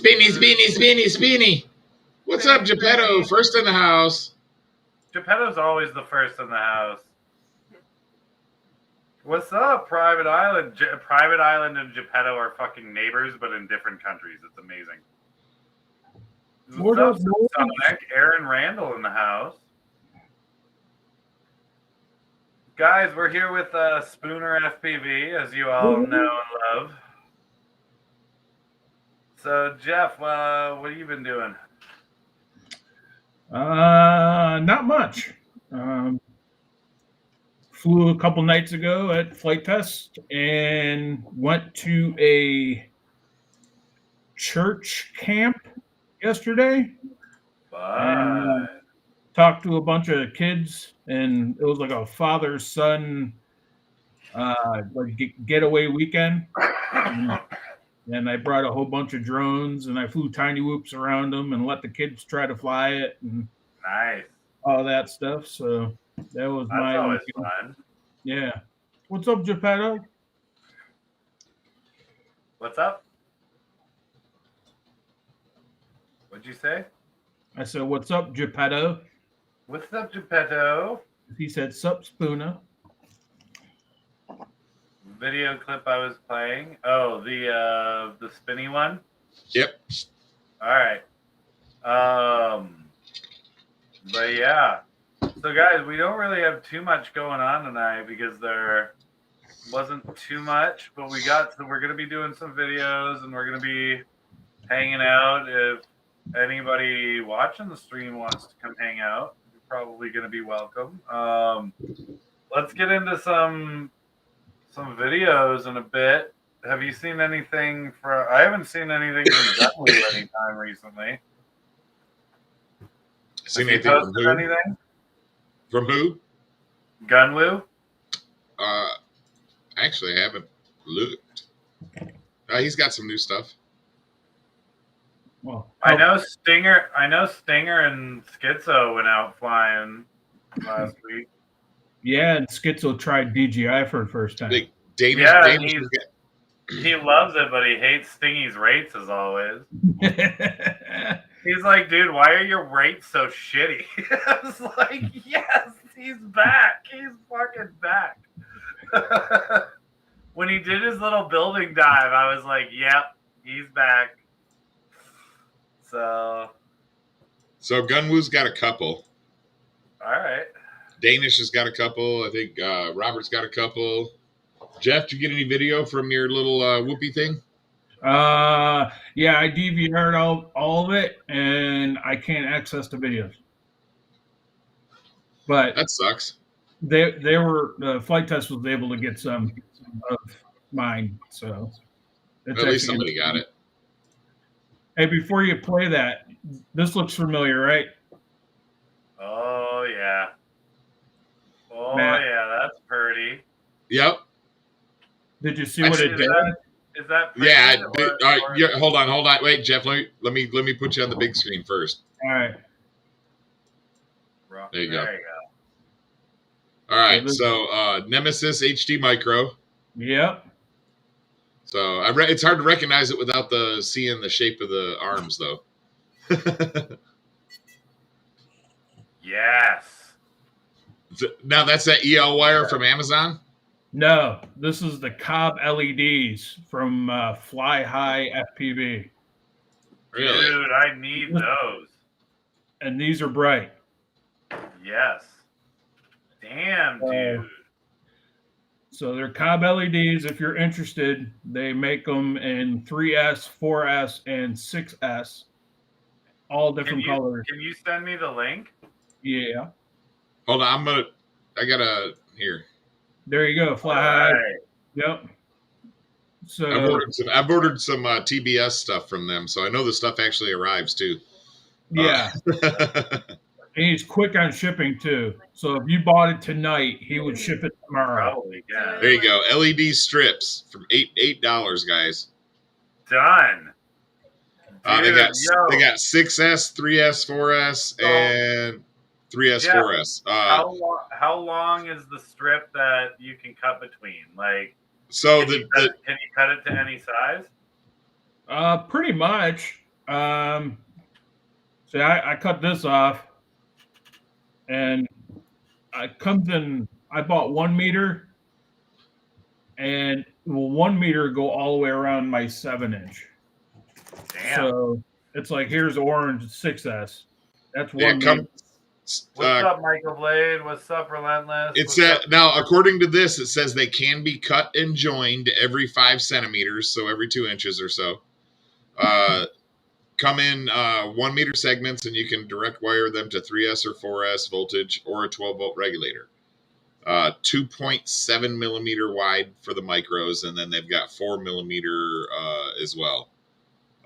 Speeny. What's up, Geppetto? First in the house. Geppetto's always the first in the house. What's up, Private Island? Private Island and Geppetto are fucking neighbors, but in different countries. It's amazing. What's up, Sonic? Aaron Randall in the house. Guys, we're here with SpoonerFPV, as you all know and love. So, Jeff, what have you been doing? Not much. Flew a couple nights ago at flight test and went to a church camp yesterday. Fun. Talked to a bunch of kids, and it was like a father-son getaway weekend. And I brought a whole bunch of drones, and I flew tiny whoops around them and let the kids try to fly it and nice, all that stuff. So that was That's always fun. Yeah. What's up, Geppetto? What's up? What'd you say? I said, "What's up, Geppetto?" What's up, Geppetto? He said, "Sup, Spooner." Video clip I was playing. Oh, the spinny one. Yep. All right. But yeah. So guys, we don't really have too much going on tonight because there wasn't too much, but we're gonna be doing some videos and we're gonna be hanging out. If anybody watching the stream wants to come hang out, you're probably gonna be welcome. Let's get into some videos in a bit. Have you seen anything I haven't seen anything from Gunwoo anytime recently. Seen anything from who? Anything? From who? Gunwoo? Actually, I haven't looked. He's got some new stuff. Well, I know Stinger and Schizo went out flying last week. Yeah, and Schizo tried DJI for the first time. Big Danish. Yeah, Danish he loves it, but he hates Stingy's rates as always. He's like, dude, why are your rates so shitty? I was like, yes, he's back. He's fucking back. When he did his little building dive, I was like, yep, he's back. So Gunwoo's got a couple. All right. Danish has got a couple. I think Robert's got a couple. Jeff, did you get any video from your little whoopee thing? Yeah, I DVR'd all of it, and I can't access the videos. But that sucks. The flight test was able to get some of mine, so at least somebody got it. Hey, before you play that, this looks familiar, right? Oh yeah. Oh Matt. Yeah, that's pretty. Yep. Did you see what it did? Is that pretty? Yeah. Yeah. Hold on. Wait, Jeff. Let me put you on the big screen first. All right. There you go. All right. So Nemesis HD Micro. Yep. So it's hard to recognize it without seeing the shape of the arms, though. Yes. Now that's that EL wire from Amazon? No, this is the Cobb LEDs from Fly High FPV. Really? Dude, I need those. And these are bright. Yes. Damn, dude. So they're Cobb LEDs. If you're interested, they make them in 3S, 4S, and 6S. All different colors. Can you send me the link? Yeah. Hold on, here. There you go, Fly High. Yep. So I've ordered some TBS stuff from them, so I know the stuff actually arrives too. Yeah. And he's quick on shipping too. So if you bought it tonight, he would ship it tomorrow. Probably, yeah. There you go. LED strips from $8, guys. Done. They got 6S, 3S, 4S, and 3S, 4S. How long is the strip that you can cut between? Like, so can you cut it to any size? Pretty much. So I cut this off, and I bought 1 meter, and will 1 meter go all the way around my 7-inch. Damn. So it's like, here's orange 6S. That's 1 Yeah, meter. What's up, Michael Blade? What's up, Relentless? It's What's up? now, according to this, it says they can be cut and joined every 5 centimeters, so every 2 inches or so. Come in 1 meter segments, and you can direct wire them to 3S or 4S voltage or a 12-volt regulator. 2.7 millimeter wide for the micros, and then they've got 4 millimeter as well.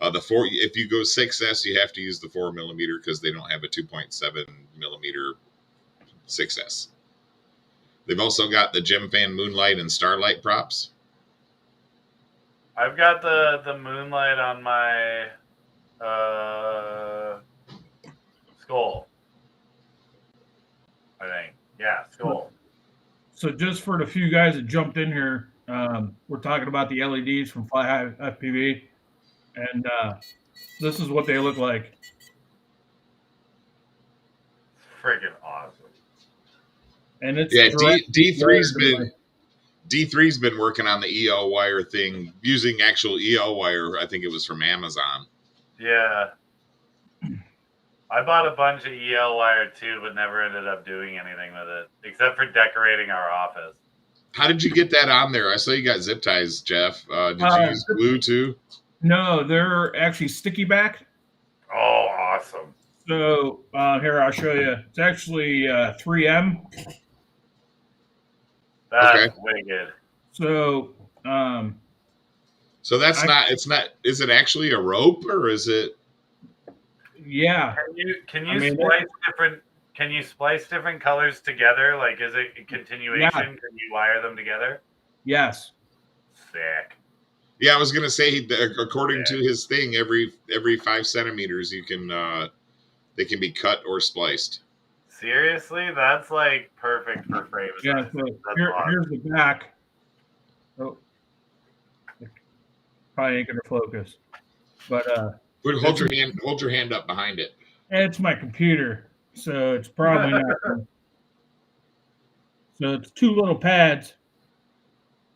If you go 6S, you have to use the 4 millimeter because they don't have a 2.7 millimeter 6S. They've also got the Gem Fan Moonlight and Starlight props. I've got the Moonlight on my Skull. I think. Yeah, Skull. So just for the few guys that jumped in here, we're talking about the LEDs from Fly High FPV, and this is what they look like. Freaking awesome. And it's D3's been working on the EL wire thing using actual EL wire. I think it was from Amazon. Yeah. I bought a bunch of EL wire too, but never ended up doing anything with it, except for decorating our office. How did you get that on there? I saw you got zip ties, Jeff. Did you use glue too? No, they're actually sticky back. Oh, awesome. So here, I'll show you. It's actually 3M. That's wicked. So so that's it's not, is it actually a rope or is it? Yeah. Can you splice different colors together? Like, is it a continuation? Yeah. Can you wire them together? Yes. Sick. Yeah, I was gonna say, according to his thing, every 5 centimeters you can they can be cut or spliced. Seriously, that's like perfect for frame. Yeah. So here's the back. Oh, probably ain't gonna focus, but hold your hand up behind it. It's my computer, so it's probably not. So it's 2 little pads.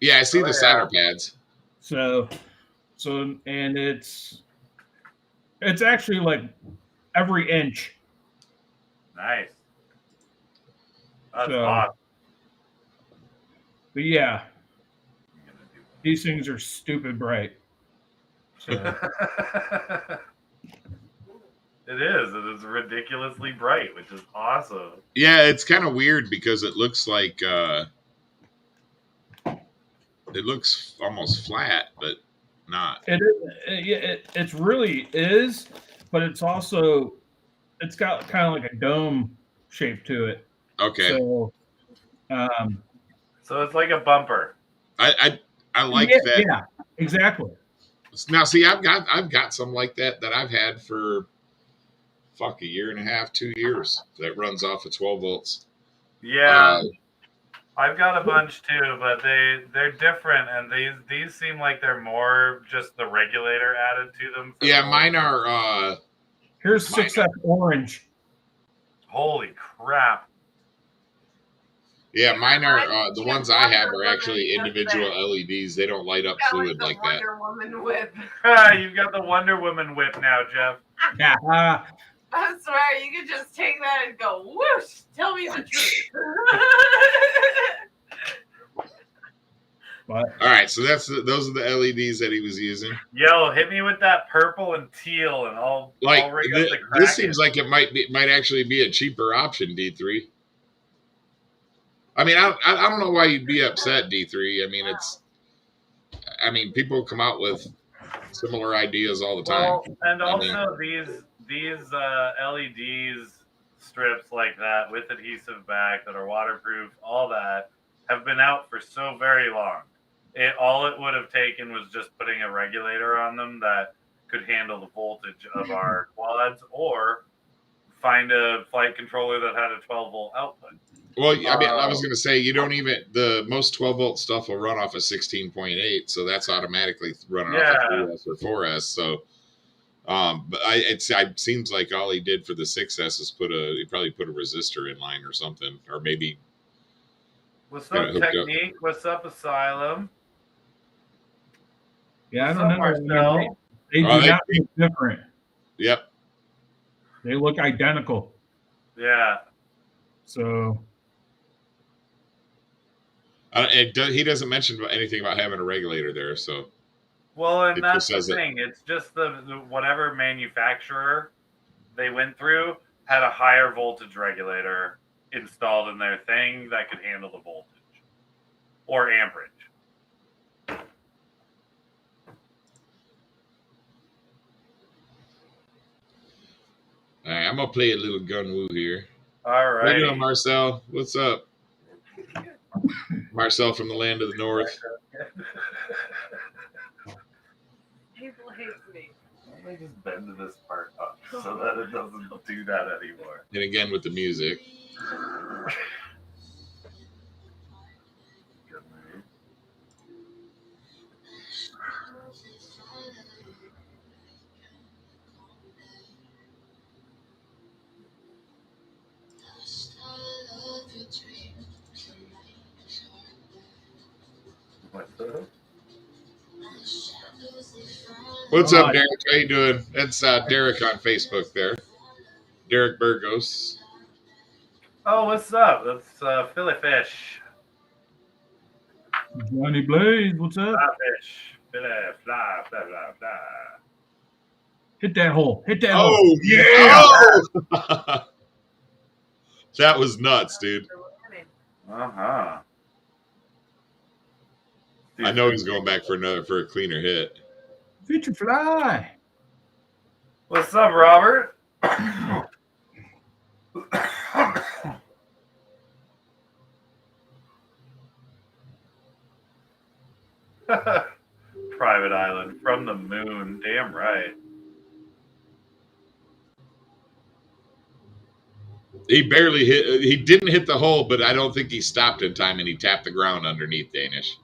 Yeah, I see the solder pads. So and it's actually like every inch. Nice. That's awesome. But yeah, these things are stupid bright. So. It is ridiculously bright, which is awesome. Yeah, it's kind of weird because it looks like it looks almost flat, but not. It really is, but it's also, it's got kind of like a dome shape to it. Okay. So it's like a bumper. I like that. Yeah, exactly. Now, see, I've got some like that I've had for a year and a half, 2 years that runs off of 12 volts. Yeah. I've got a bunch too, but they're different, and these seem like they're more just the regulator added to them. Yeah, mine are. Here's 6F orange. Holy crap! Yeah, mine are the ones I have are actually individual LEDs. They don't light up fluid like that. Wonder Woman whip. You've got the Wonder Woman whip now, Jeff. Yeah. I swear, you could just take that and go whoosh. Tell me the truth. All right, so those are the LEDs that he was using. Yo, hit me with that purple and teal, and I'll rig up the Kraken. This seems like it might actually be a cheaper option, D3. I mean, I don't know why you'd be upset, D3. I mean, people come out with similar ideas all the time. Well, and also these LEDs strips like that with adhesive back that are waterproof, all that have been out for so very long. All it would have taken was just putting a regulator on them that could handle the voltage of our quads, or find a flight controller that had a 12-volt output. Well, I mean, I was going to say, the most 12-volt stuff will run off of 16.8, so that's automatically running off of 3S or 4S. So But it seems like all he did for the 6S is he probably put a resistor in line or something, or maybe. What's got up, it hooked up. Technique? What's up, Asylum? Yeah, What's I don't up, know. I mean, Marcel? they do not look different. Yep. They look identical. Yeah. So. He doesn't mention anything about having a regulator there, so. Well, and it that's just the says thing. It's just the whatever manufacturer they went through had a higher voltage regulator installed in their thing that could handle the voltage or amperage. All right, I'm gonna play a little gun woo here. All right. How you doing, Marcel? What's up? Marcel from the land of the north. People hate me. Let me just bend this part up so that it doesn't do that anymore. And again with the music. Good move. What's up, Derek? How you doing? That's Derek on Facebook there. Derek Burgos. Oh, what's up? That's Philly Fish. Johnny Blaze, what's up? Fly fish. Philly, fly, fly, fly, fly. Hit that hole. Hit that hole. Oh, yeah! Oh! That was nuts, dude. Uh-huh. I know he's going back for a cleaner hit. Feature fly. What's up, Robert? Private island from the moon. Damn right. He barely hit. He didn't hit the hole, but I don't think he stopped in time, and he tapped the ground underneath Danish.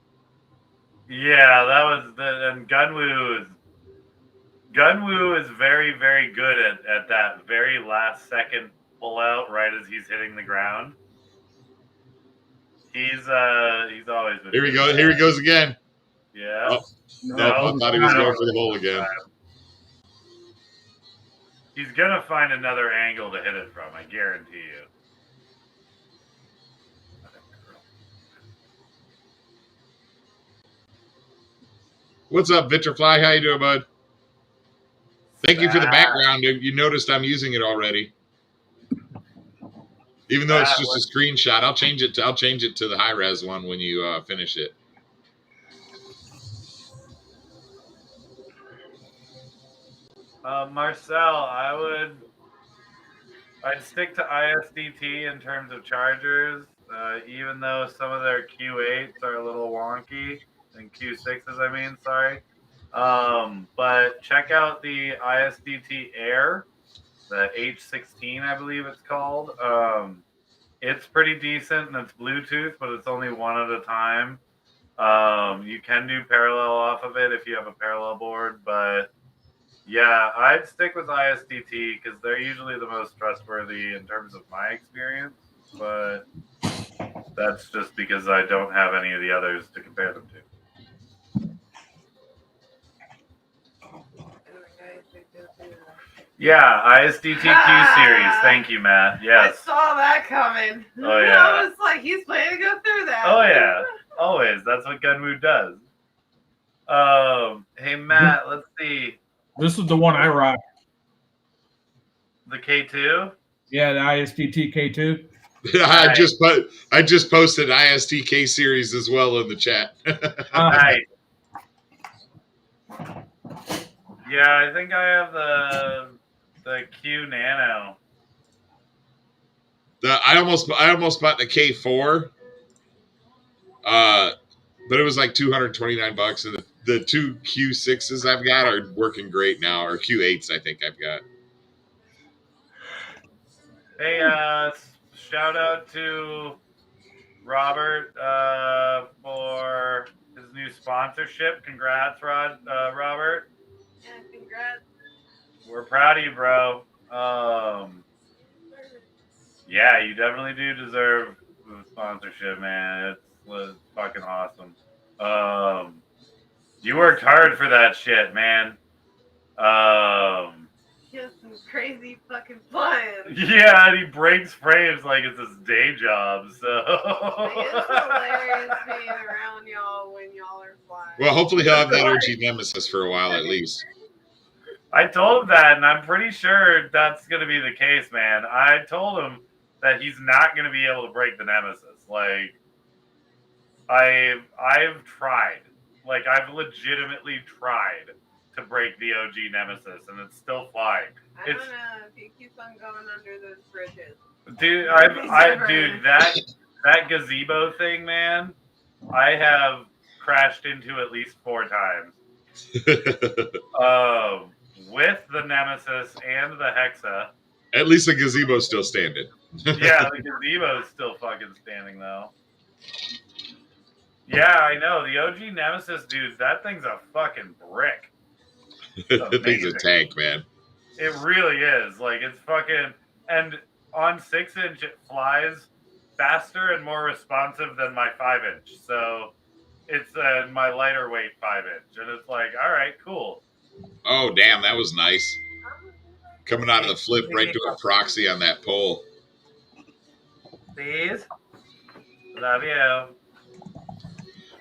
Yeah, that was and Gunwoo is very, very good at that very last second pull out right as he's hitting the ground. He's always been. Here we go. Here he goes again. Yeah. Oh, no, I thought he was going for the hole again. He's gonna find another angle to hit it from, I guarantee you. What's up, Vitrafly? How you doing, bud? Thank you for the background. You noticed I'm using it already. Even though it's just a screenshot, I'll change it to the high res one when you finish it. Marcel, I'd stick to ISDT in terms of chargers, even though some of their Q8s are a little wonky, and Q6s, I mean, sorry. But check out the ISDT Air, the H16, I believe it's called. It's pretty decent, and it's Bluetooth, but it's only one at a time. You can do parallel off of it if you have a parallel board, but yeah, I'd stick with ISDT because they're usually the most trustworthy in terms of my experience, but that's just because I don't have any of the others to compare them to. Yeah, ISDT Q series. Thank you, Matt. Yes. I saw that coming. Oh, yeah. I was like, he's planning to go through that. Oh, yeah. Always. That's what Gunwoo does. Hey, Matt, let's see. This is the one I rock. The K2? Yeah, the ISDT K2. I just posted ISTK series as well in the chat. Nice. Yeah, I think I have the Q Nano. I almost bought the K4, but it was like $229, and the two Q6s I've got are working great now, or Q8s I think I've got. Hey, shout out to Robert for his new sponsorship. Congrats, Robert. Yeah, congrats. proud of you, bro. Yeah, you definitely do deserve the sponsorship, man. It's fucking awesome. You worked hard for that shit, man. He has some crazy fucking plans. Yeah, and he breaks frames like it's his day job. So It's hilarious being around y'all when y'all are flying. Well, hopefully he'll have that OG Nemesis for a while at least. I told him that, and I'm pretty sure that's going to be the case, man. I told him that he's not going to be able to break the Nemesis. Like, I've tried. Like, I've legitimately tried to break the OG Nemesis, and it's still flying. I don't know if he keeps on going under those bridges. Dude, dude, that gazebo thing, man, I have crashed into at least 4 times. With the Nemesis and the Hexa. At least the gazebo's still standing. Yeah, the gazebo's still fucking standing though. Yeah, I know. The OG Nemesis, dude, that thing's a fucking brick. That thing's a tank, man. It really is. Like, it's fucking... And on 6-inch, it flies faster and more responsive than my 5-inch. So, it's my lighter weight 5-inch. And it's like, all right, cool. Oh, damn, that was nice. Coming out of the flip right to a proxy on that pole. Please? Love you.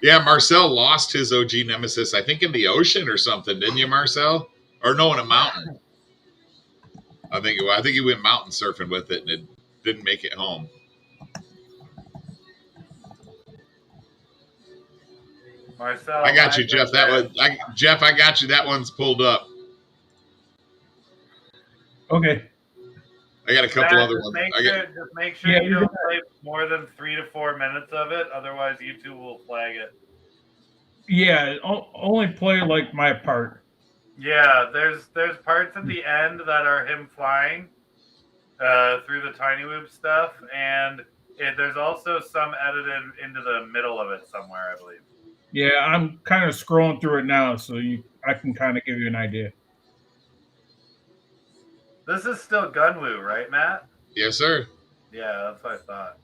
Yeah, Marcel lost his OG Nemesis, I think, in the ocean or something, didn't you, Marcel? Or no, in a mountain. I think he went mountain surfing with it, and it didn't make it home. Marcel, I got you, Jeff. Jeff, I got you. That one's pulled up. Okay. I got a couple other ones. Just make sure you don't play more than 3 to 4 minutes of it. Otherwise, YouTube will flag it. Yeah, only play like my part. Yeah, there's parts at the end that are him flying through the Tiny Whoop stuff, and there's also some edited into the middle of it somewhere, I believe. Yeah, I'm kind of scrolling through it now, so I can kind of give you an idea. This is still Gunwoo, right, Matt? Yes, sir. Yeah, that's what I thought.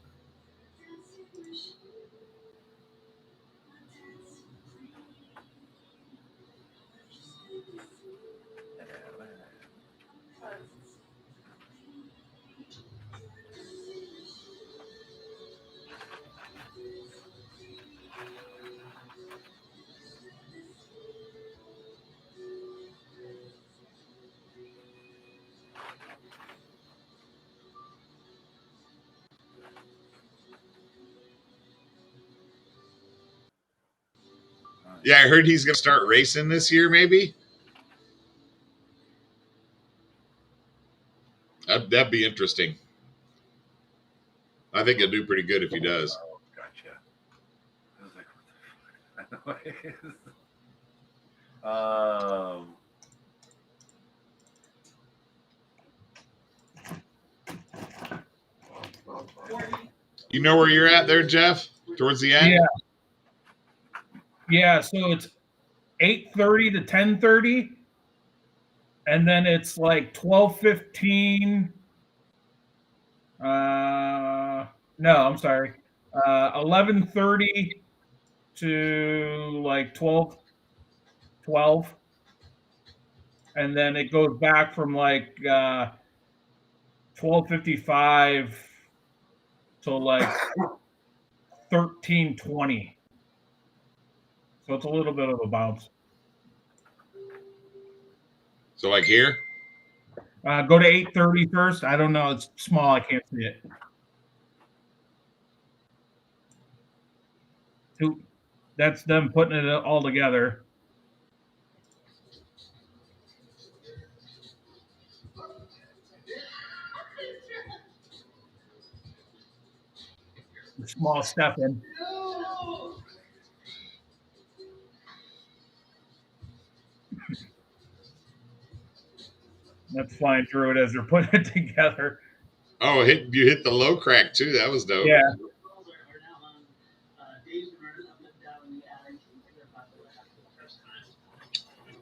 Yeah, I heard he's going to start racing this year, maybe. That'd be interesting. I think he'll do pretty good if he does. Oh, gotcha. I was like, what the fuck? You know where you're at there, Jeff? Towards the end? Yeah. Yeah, so it's 8:30 to 10:30, and then it's like 12:15. No, I'm sorry. 11:30 to like 12, and then it goes back from like 12:55 to like 13:20. So it's a little bit of a bounce. So like here? Go to 8:30 first. I don't know. It's small. I can't see it. That's them putting it all together. Small step in. That's flying through it as they're putting it together. Oh, you hit the low crack too. That was dope. Yeah.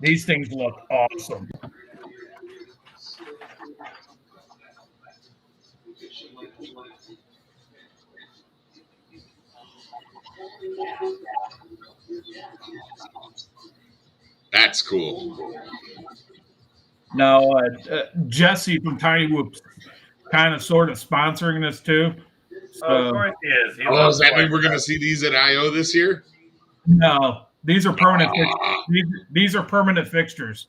These things look awesome. That's cool. Now, Jesse from Tiny Whoops kind of sort of sponsoring this too. Oh, of So, course he is. He Oh, loves does that mean toys. we're going to see these at I/O this year? no, these are permanent. Ah, These are permanent fixtures.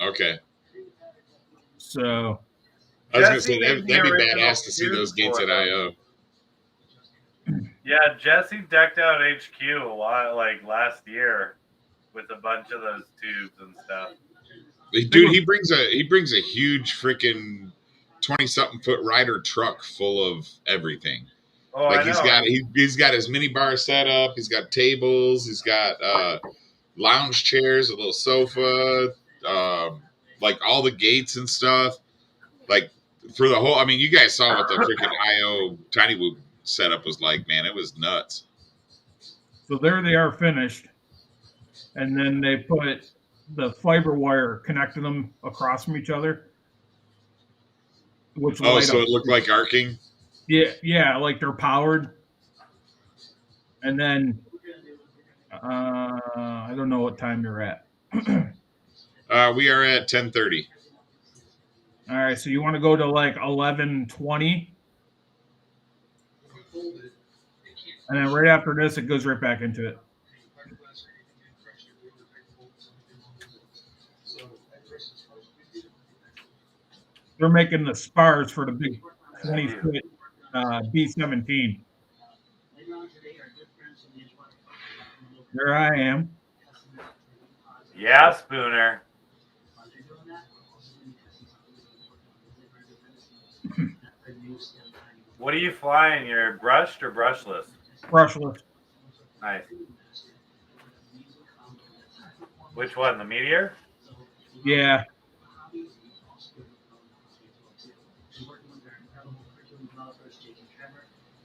okay. So, I was going to Jesse say, made the that'd be original badass to see tubes those gates for at them. I/O. Yeah, Jesse decked out HQ a lot, like last year, with a bunch of those tubes and stuff. Dude, he brings a huge freaking 20-something foot rider truck full of everything. Oh, Like I know. he's got his mini bar set up. He's got tables. He's got lounge chairs, a little sofa, like all the gates and stuff. Like for the whole, I mean, you guys saw what the freaking I/O Tiny Whoop setup was like, man. It was nuts. so there they are finished, and then they put the fiber wire connecting them across from each other, which Oh, light so up. it looked like arcing. Yeah, like they're powered. And then I don't know what time you're at. We are at 10:30. All right, so you want to go to like 11:20, and then right after this, it goes right back into it. They're making the spars for the big 20-foot B-17. There I am. Yeah, Spooner. What are you flying? You're brushed or brushless? Brushless. Nice. Which one? The Meteor? Yeah.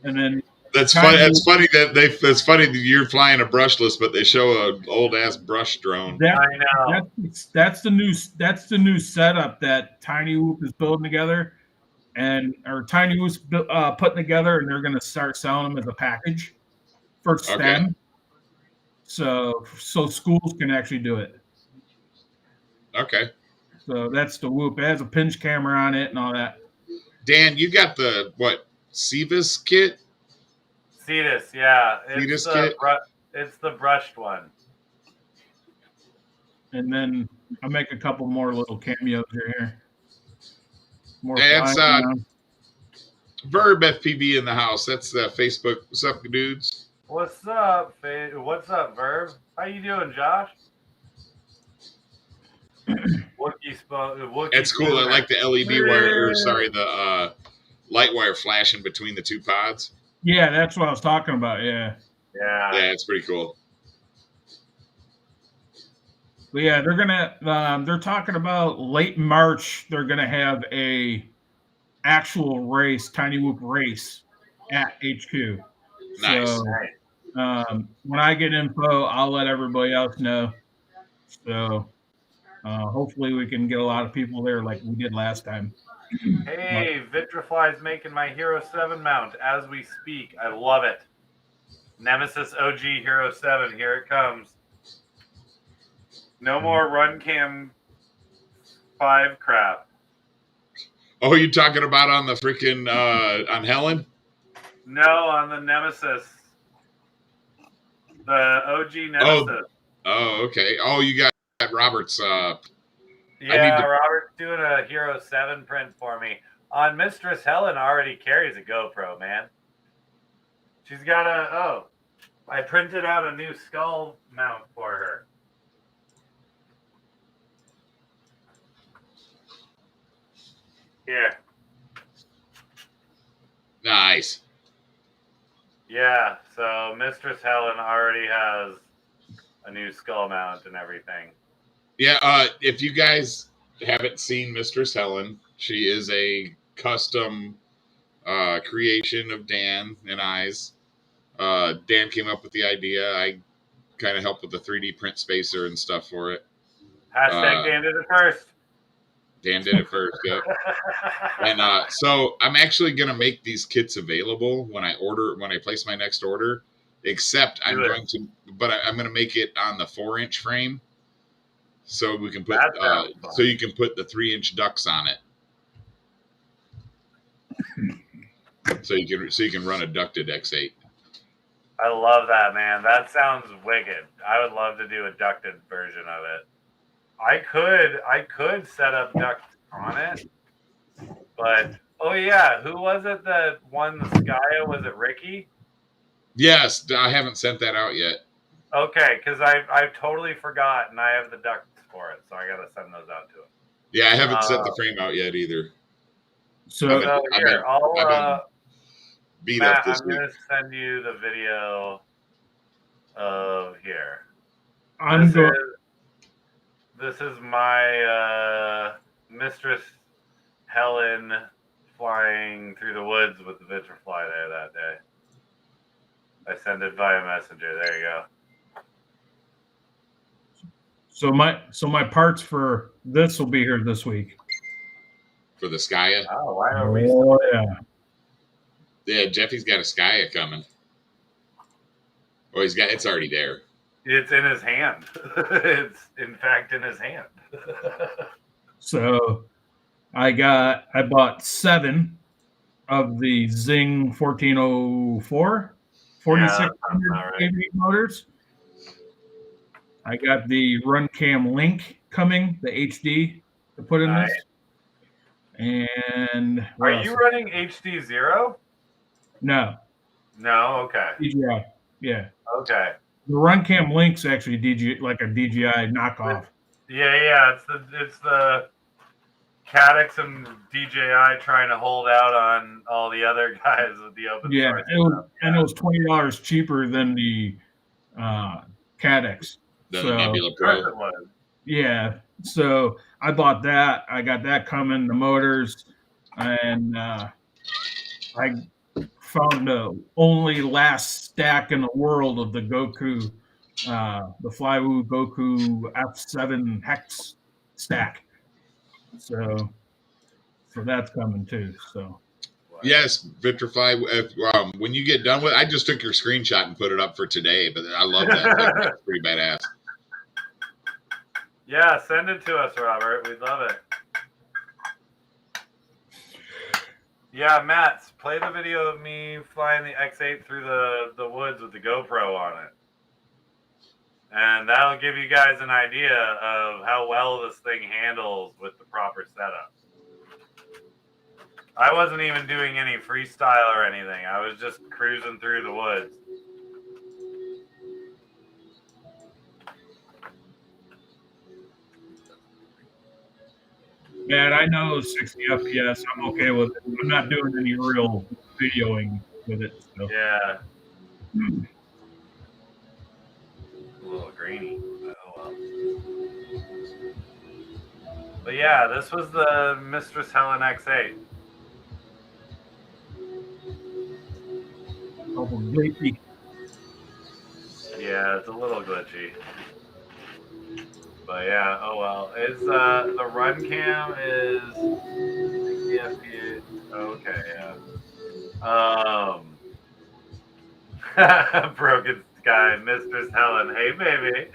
And then That's funny. That's funny That's funny that you're flying a brushless, but they show an old ass brush drone. I know. That's the new setup that Tiny Whoop is building together, or Tiny Whoop's putting together, and they're going to start selling them as a package for STEM. Okay. So schools can actually do it. Okay. So that's the Whoop. It has a pinch camera on it and all that. Dan, you got the what? Cetus kit? Cetus, yeah. Cetus kit? It's the brushed one. And then I'll make a couple more little cameos here. More That's flying around. Verb FPV in the house. That's Facebook. What's up, dudes? What's up, What's up, Verb? How you doing, Josh? Wookie That's cool. I like the LED wire, or sorry, the light wire flashing between the two pods. Yeah, that's what I was talking about. Yeah. Yeah, it's pretty cool. But yeah, they're talking about late March. They're gonna have a actual race, Tiny Whoop race at HQ. Nice. So when I get info, I'll let everybody else know. So hopefully we can get a lot of people there like we did last time. Hey, Vitrifly's making my Hero 7 mount as we speak. I love it. Nemesis OG Hero 7, here it comes. No more Run Cam 5 crap. Oh, you talking about on the freaking on Helen? No, on the Nemesis. The OG Nemesis. Oh, okay. Oh, you got Robert's. Yeah, Robert's doing a Hero 7 print for me. On Mistress Helen already carries a GoPro, man. She's got I printed out a new skull mount for her. Here. Nice. Yeah, so Mistress Helen already has a new skull mount and everything. Yeah, if you guys haven't seen Mistress Helen, she is a custom creation of Dan and I's. Dan came up with the idea. I kind of helped with the 3D print spacer and stuff for it. Hashtag Dan did it first. Dan did it first, yep. And so I'm actually gonna make these kits available when I place my next order. Except I'm Do it. going to, but I'm going to make it on the 4-inch frame, so we can put, That sounds fun. so you can put the 3-inch ducks on it. So you can run a ducted X8. I love that, man. That sounds wicked. I would love to do a ducted version of it. I could set up ducts on it, but oh yeah, who was it that won the Skya? Was it Ricky? Yes, I haven't sent that out yet. Okay, because I totally forgot, and I have the ducts for it, so I gotta send those out to him. Yeah, I haven't set the frame out yet either. So I'll beat Matt, up this I'm week. gonna send you the video of here. This is my Mistress Helen flying through the woods with the Vitrafly there that day. I send it via messenger. There you go. So my parts for this will be here this week. For the Skya? Oh, why are we? Oh yeah. Yeah, Jeffy's got a Skya coming. Oh, it's already there. It's in his hand. It's in fact in his hand. So I bought 7 of the Zing 1404 4600 kV motors. I got the RunCam Link coming, the HD to put in this. And are you running HD 0? No. No. Okay. DJI. Yeah. Okay. The RunCam Link's actually like a DJI knockoff. Yeah. It's the Caddx and DJI trying to hold out on all the other guys with the open source. And it was $20 cheaper than the Caddx. The Nebula Pro. Yeah. So I bought that. I got that coming, the motors, and I found the only last stack in the world of the Goku, the Flywoo Goku F7 Hex stack. So that's coming too. So yes, Vitrafly. When you get done with, I just took your screenshot and put it up for today. But I love that. That's pretty badass. Yeah, send it to us, Robert. We'd love it. Yeah, Matt, play the video of me flying the X8 through the woods with the GoPro on it. And that'll give you guys an idea of how well this thing handles with the proper setup. I wasn't even doing any freestyle or anything. I was just cruising through the woods. Man, I know 60 FPS. I'm okay with it. I'm not doing any real videoing with it. So. Yeah. A little grainy. Oh well. But yeah, this was the Mistress Helen X8. Oh, glitchy. Yeah, it's a little glitchy. But yeah, oh well. It's the run cam is 60 FPS. Okay, yeah. Broken Sky, Mistress Helen. Hey baby.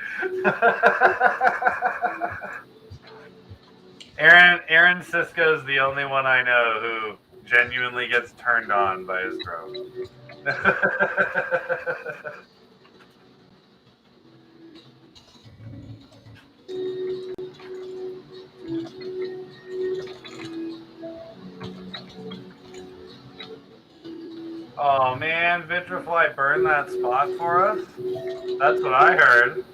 Aaron Sisko's the only one I know who genuinely gets turned on by his drone. Oh man, Vitrafly burned that spot for us? That's what I heard.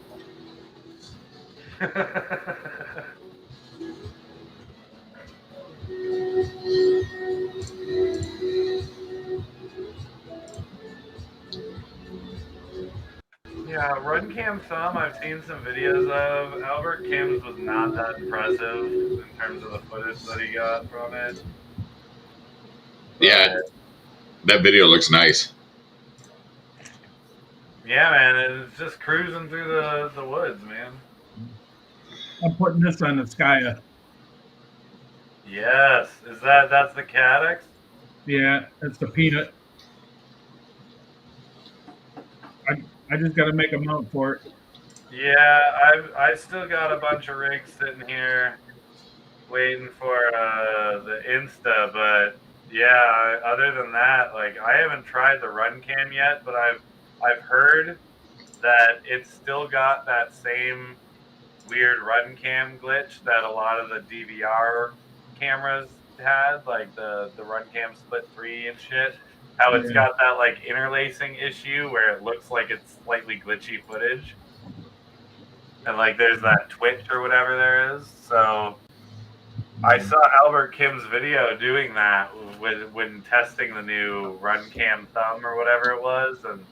Yeah, RunCam some I've seen some videos of. Albert Kim's was not that impressive in terms of the footage that he got from it. Yeah, that video looks nice. Yeah, man, it's just cruising through the woods, man. I'm putting this on the Skya. Yes, that's the Caddx? Yeah, that's the Peanut. I just got to make a mount for it. Yeah, I still got a bunch of rigs sitting here waiting for the Insta, but yeah, other than that, like I haven't tried the run cam yet, but I've heard that it's still got that same weird run cam glitch that a lot of the DVR cameras had, like the run cam split 3 and shit. How it's got that like interlacing issue where it looks like it's slightly glitchy footage, and like there's that twitch or whatever there is. So I saw Albert Kim's video doing that when testing the new run cam thumb or whatever it was, and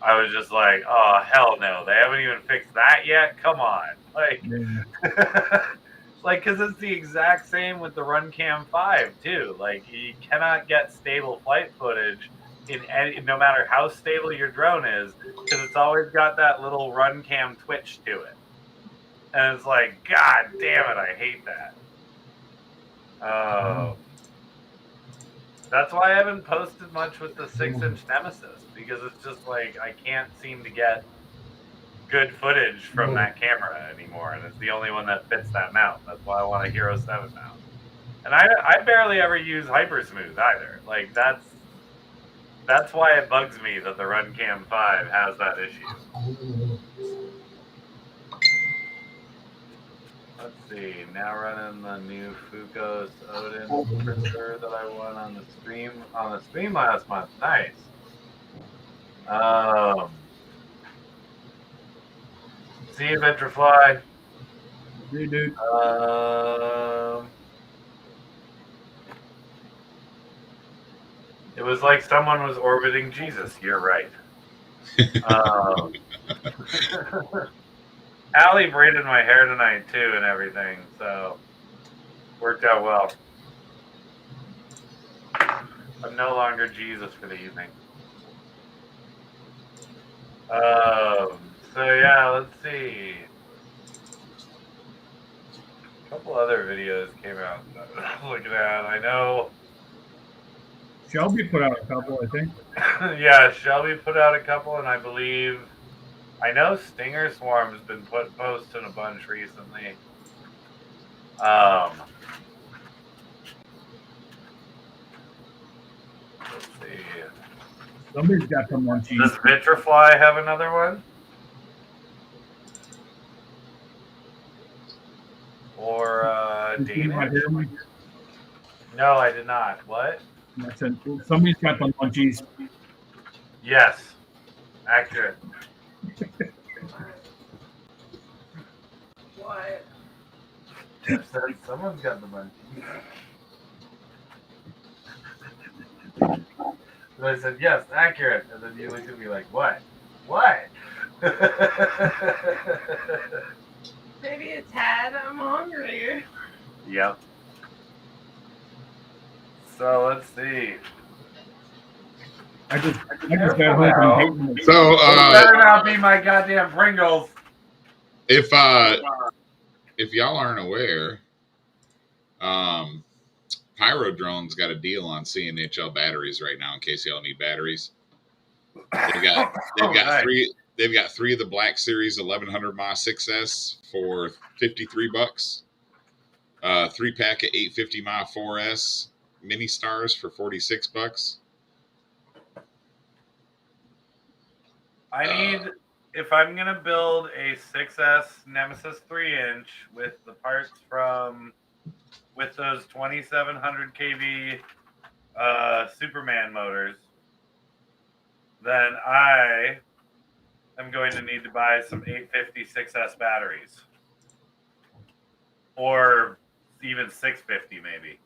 I was just like, oh hell no, they haven't even fixed that yet. Come on, like, like because it's the exact same with the Run Cam 5 too. Like you cannot get stable flight footage in any, no matter how stable your drone is, because it's always got that little Run Cam twitch to it, and it's like, god damn it, I hate that. That's why I haven't posted much with the 6-inch Nemesis, because it's just like I can't seem to get good footage from that camera anymore, and it's the only one that fits that mount. That's why I want a Hero 7 mount. And I barely ever use Hypersmooth either. Like that's why it bugs me that the Run Cam 5 has that issue. Let's see. Now running the new Fukos Odin printer that I won on the stream last month. Nice. See you, Ventrafly. Hey, dude. It was like someone was orbiting Jesus. You're right. Allie braided my hair tonight too and everything, so worked out well. I'm no longer Jesus for the evening. So yeah, let's see. A couple other videos came out that I was looking at. I know Shelby put out a couple, I think. yeah, Shelby put out a couple, and I know Stinger Swarm has been posting a bunch recently. Let's see. Somebody's got some munchies. Does Vitrafly have another one? Or Danish? No, I did not. What? Somebody's got some munchies. Yes. Accurate. What? Jeff said someone's got the munchies. And I said, yes, accurate. And then you looked at me like, what? What? Maybe a tad. I'm hungry. Yep. So let's see. I just got home. So better not be my goddamn Pringles. If y'all aren't aware, Pyro Drone's got a deal on CNHL batteries right now. In case y'all need batteries, they've got nice. three. They've got 3 of the Black Series 1100 mAh 6S for $53. 3-pack of 850 mAh 4S Mini Stars for $46. I need, if I'm going to build a 6S Nemesis 3-inch with the parts with those 2700 kV Superman motors, then I am going to need to buy some 850 6S batteries. Or even 650 maybe.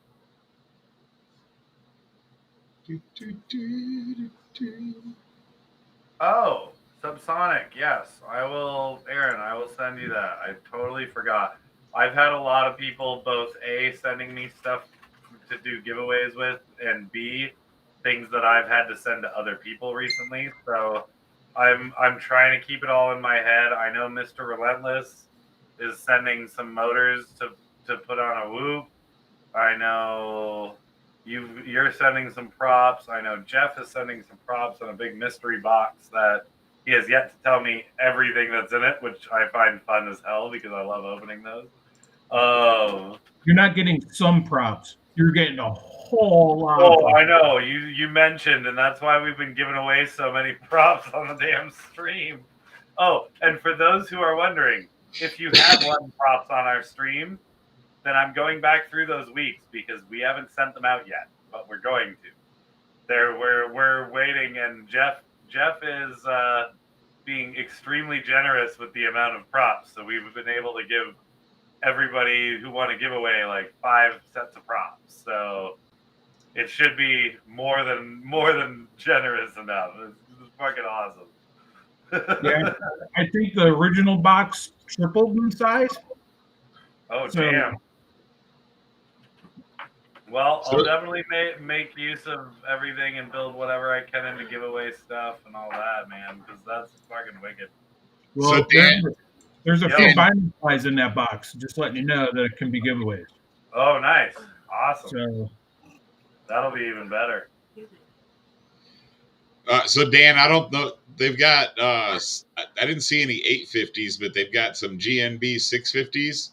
Oh, Subsonic, yes. Aaron, I will send you that. I totally forgot. I've had a lot of people both A, sending me stuff to do giveaways with, and B, things that I've had to send to other people recently. So I'm trying to keep it all in my head. I know Mr. Relentless is sending some motors to put on a Whoop. I know you're sending some props. I know Jeff is sending some props on a big mystery box that He has yet to tell me everything that's in it, which I find fun as hell because I love opening those. You're not getting some props. You're getting a whole lot. Oh, I know. You mentioned, and that's why we've been giving away so many props on the damn stream. Oh, and for those who are wondering, if you have won props on our stream, then I'm going back through those weeks because we haven't sent them out yet, but we're going to. We're waiting, and Jeff is being extremely generous with the amount of props, so we've been able to give everybody who want to give away like 5 sets of props. So it should be more than generous enough. It's fucking awesome. Yeah, I think the original box tripled in size. Oh, so, damn. Well, I'll definitely make use of everything and build whatever I can into giveaway stuff and all that, man, because that's fucking wicked. Well, so there's a few binding supplies in that box. Just letting you know that it can be giveaways. Oh, nice. Awesome. So that'll be even better. So Dan, I don't know. They've got I didn't see any 850s, but they've got some GNB 650s.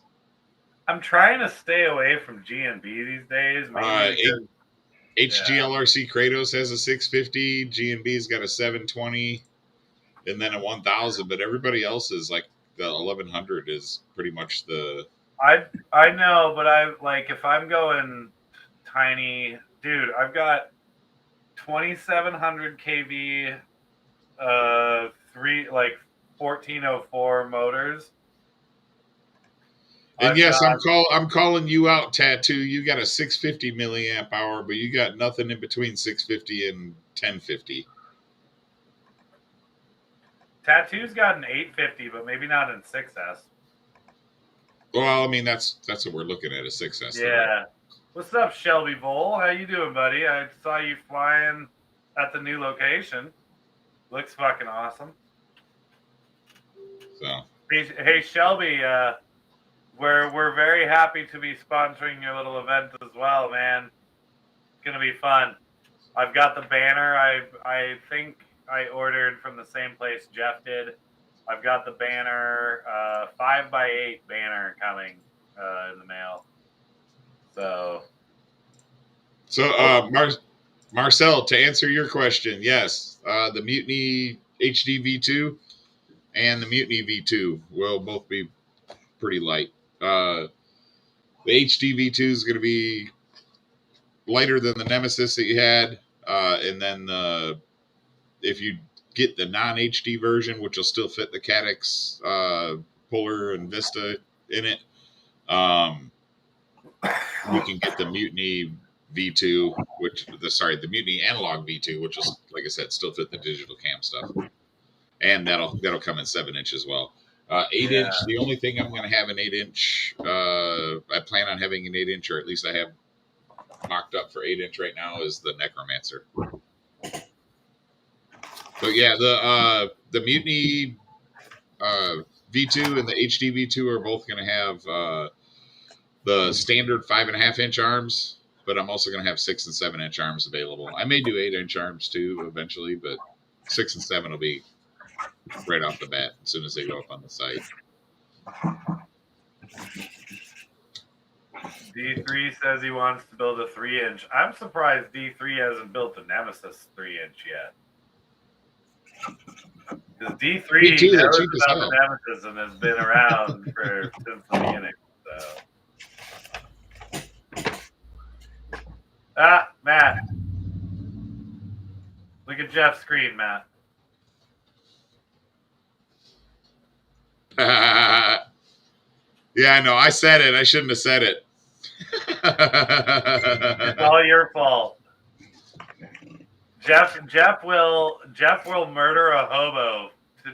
I'm trying to stay away from GNB these days. HGLRC Kratos has a 650. GNB's got a 720, and then a 1000. But everybody else is like the 1100 is pretty much the. I know, but I like if I'm going tiny, dude. I've got 2700 kV, 1404 motors. And yes, I'm calling you out, Tattoo. You got a 650 milliamp hour, but you got nothing in between 650 and 1050. Tattoo's got an 850, but maybe not in 6S. Well, I mean that's what we're looking at, a 6S. Yeah. Right? What's up, Shelby Vole? How you doing, buddy? I saw you flying at the new location. Looks fucking awesome. So. Hey Shelby, we're very happy to be sponsoring your little event as well, man. It's gonna be fun. I've got the banner. I think I ordered from the same place Jeff did. I've got the banner, 5x8 banner coming in the mail. So Marcel, to answer your question, yes, the Mutiny HD V2 and the Mutiny V2 will both be pretty light. The HD V2 is going to be lighter than the Nemesis that you had, and then if you get the non-HD version, which will still fit the Caddx Polar and Vista in it, you can get the Mutiny V2, the Mutiny Analog V2, which is, like I said, still fit the digital cam stuff, and that'll come in 7-inch as well. 8-inch. The only thing I'm going to have an 8-inch. I plan on having an 8-inch, or at least I have mocked up for 8-inch right now, is the Necromancer. But yeah, the Mutiny V2 and the HD V2 are both going to have the standard 5.5-inch arms, but I'm also going to have 6 and 7-inch arms available. I may do 8-inch arms too eventually, but 6 and 7 will be right off the bat as soon as they go up on the site. D3 says he wants to build a 3-inch. I'm surprised D3 hasn't built the Nemesis 3-inch yet. Because D3 knows about the Nemesis and has been around since the beginning. So. Matt. Look at Jeff's screen, Matt. Yeah, I know. I said it. I shouldn't have said it. It's all your fault. Jeff will murder a hobo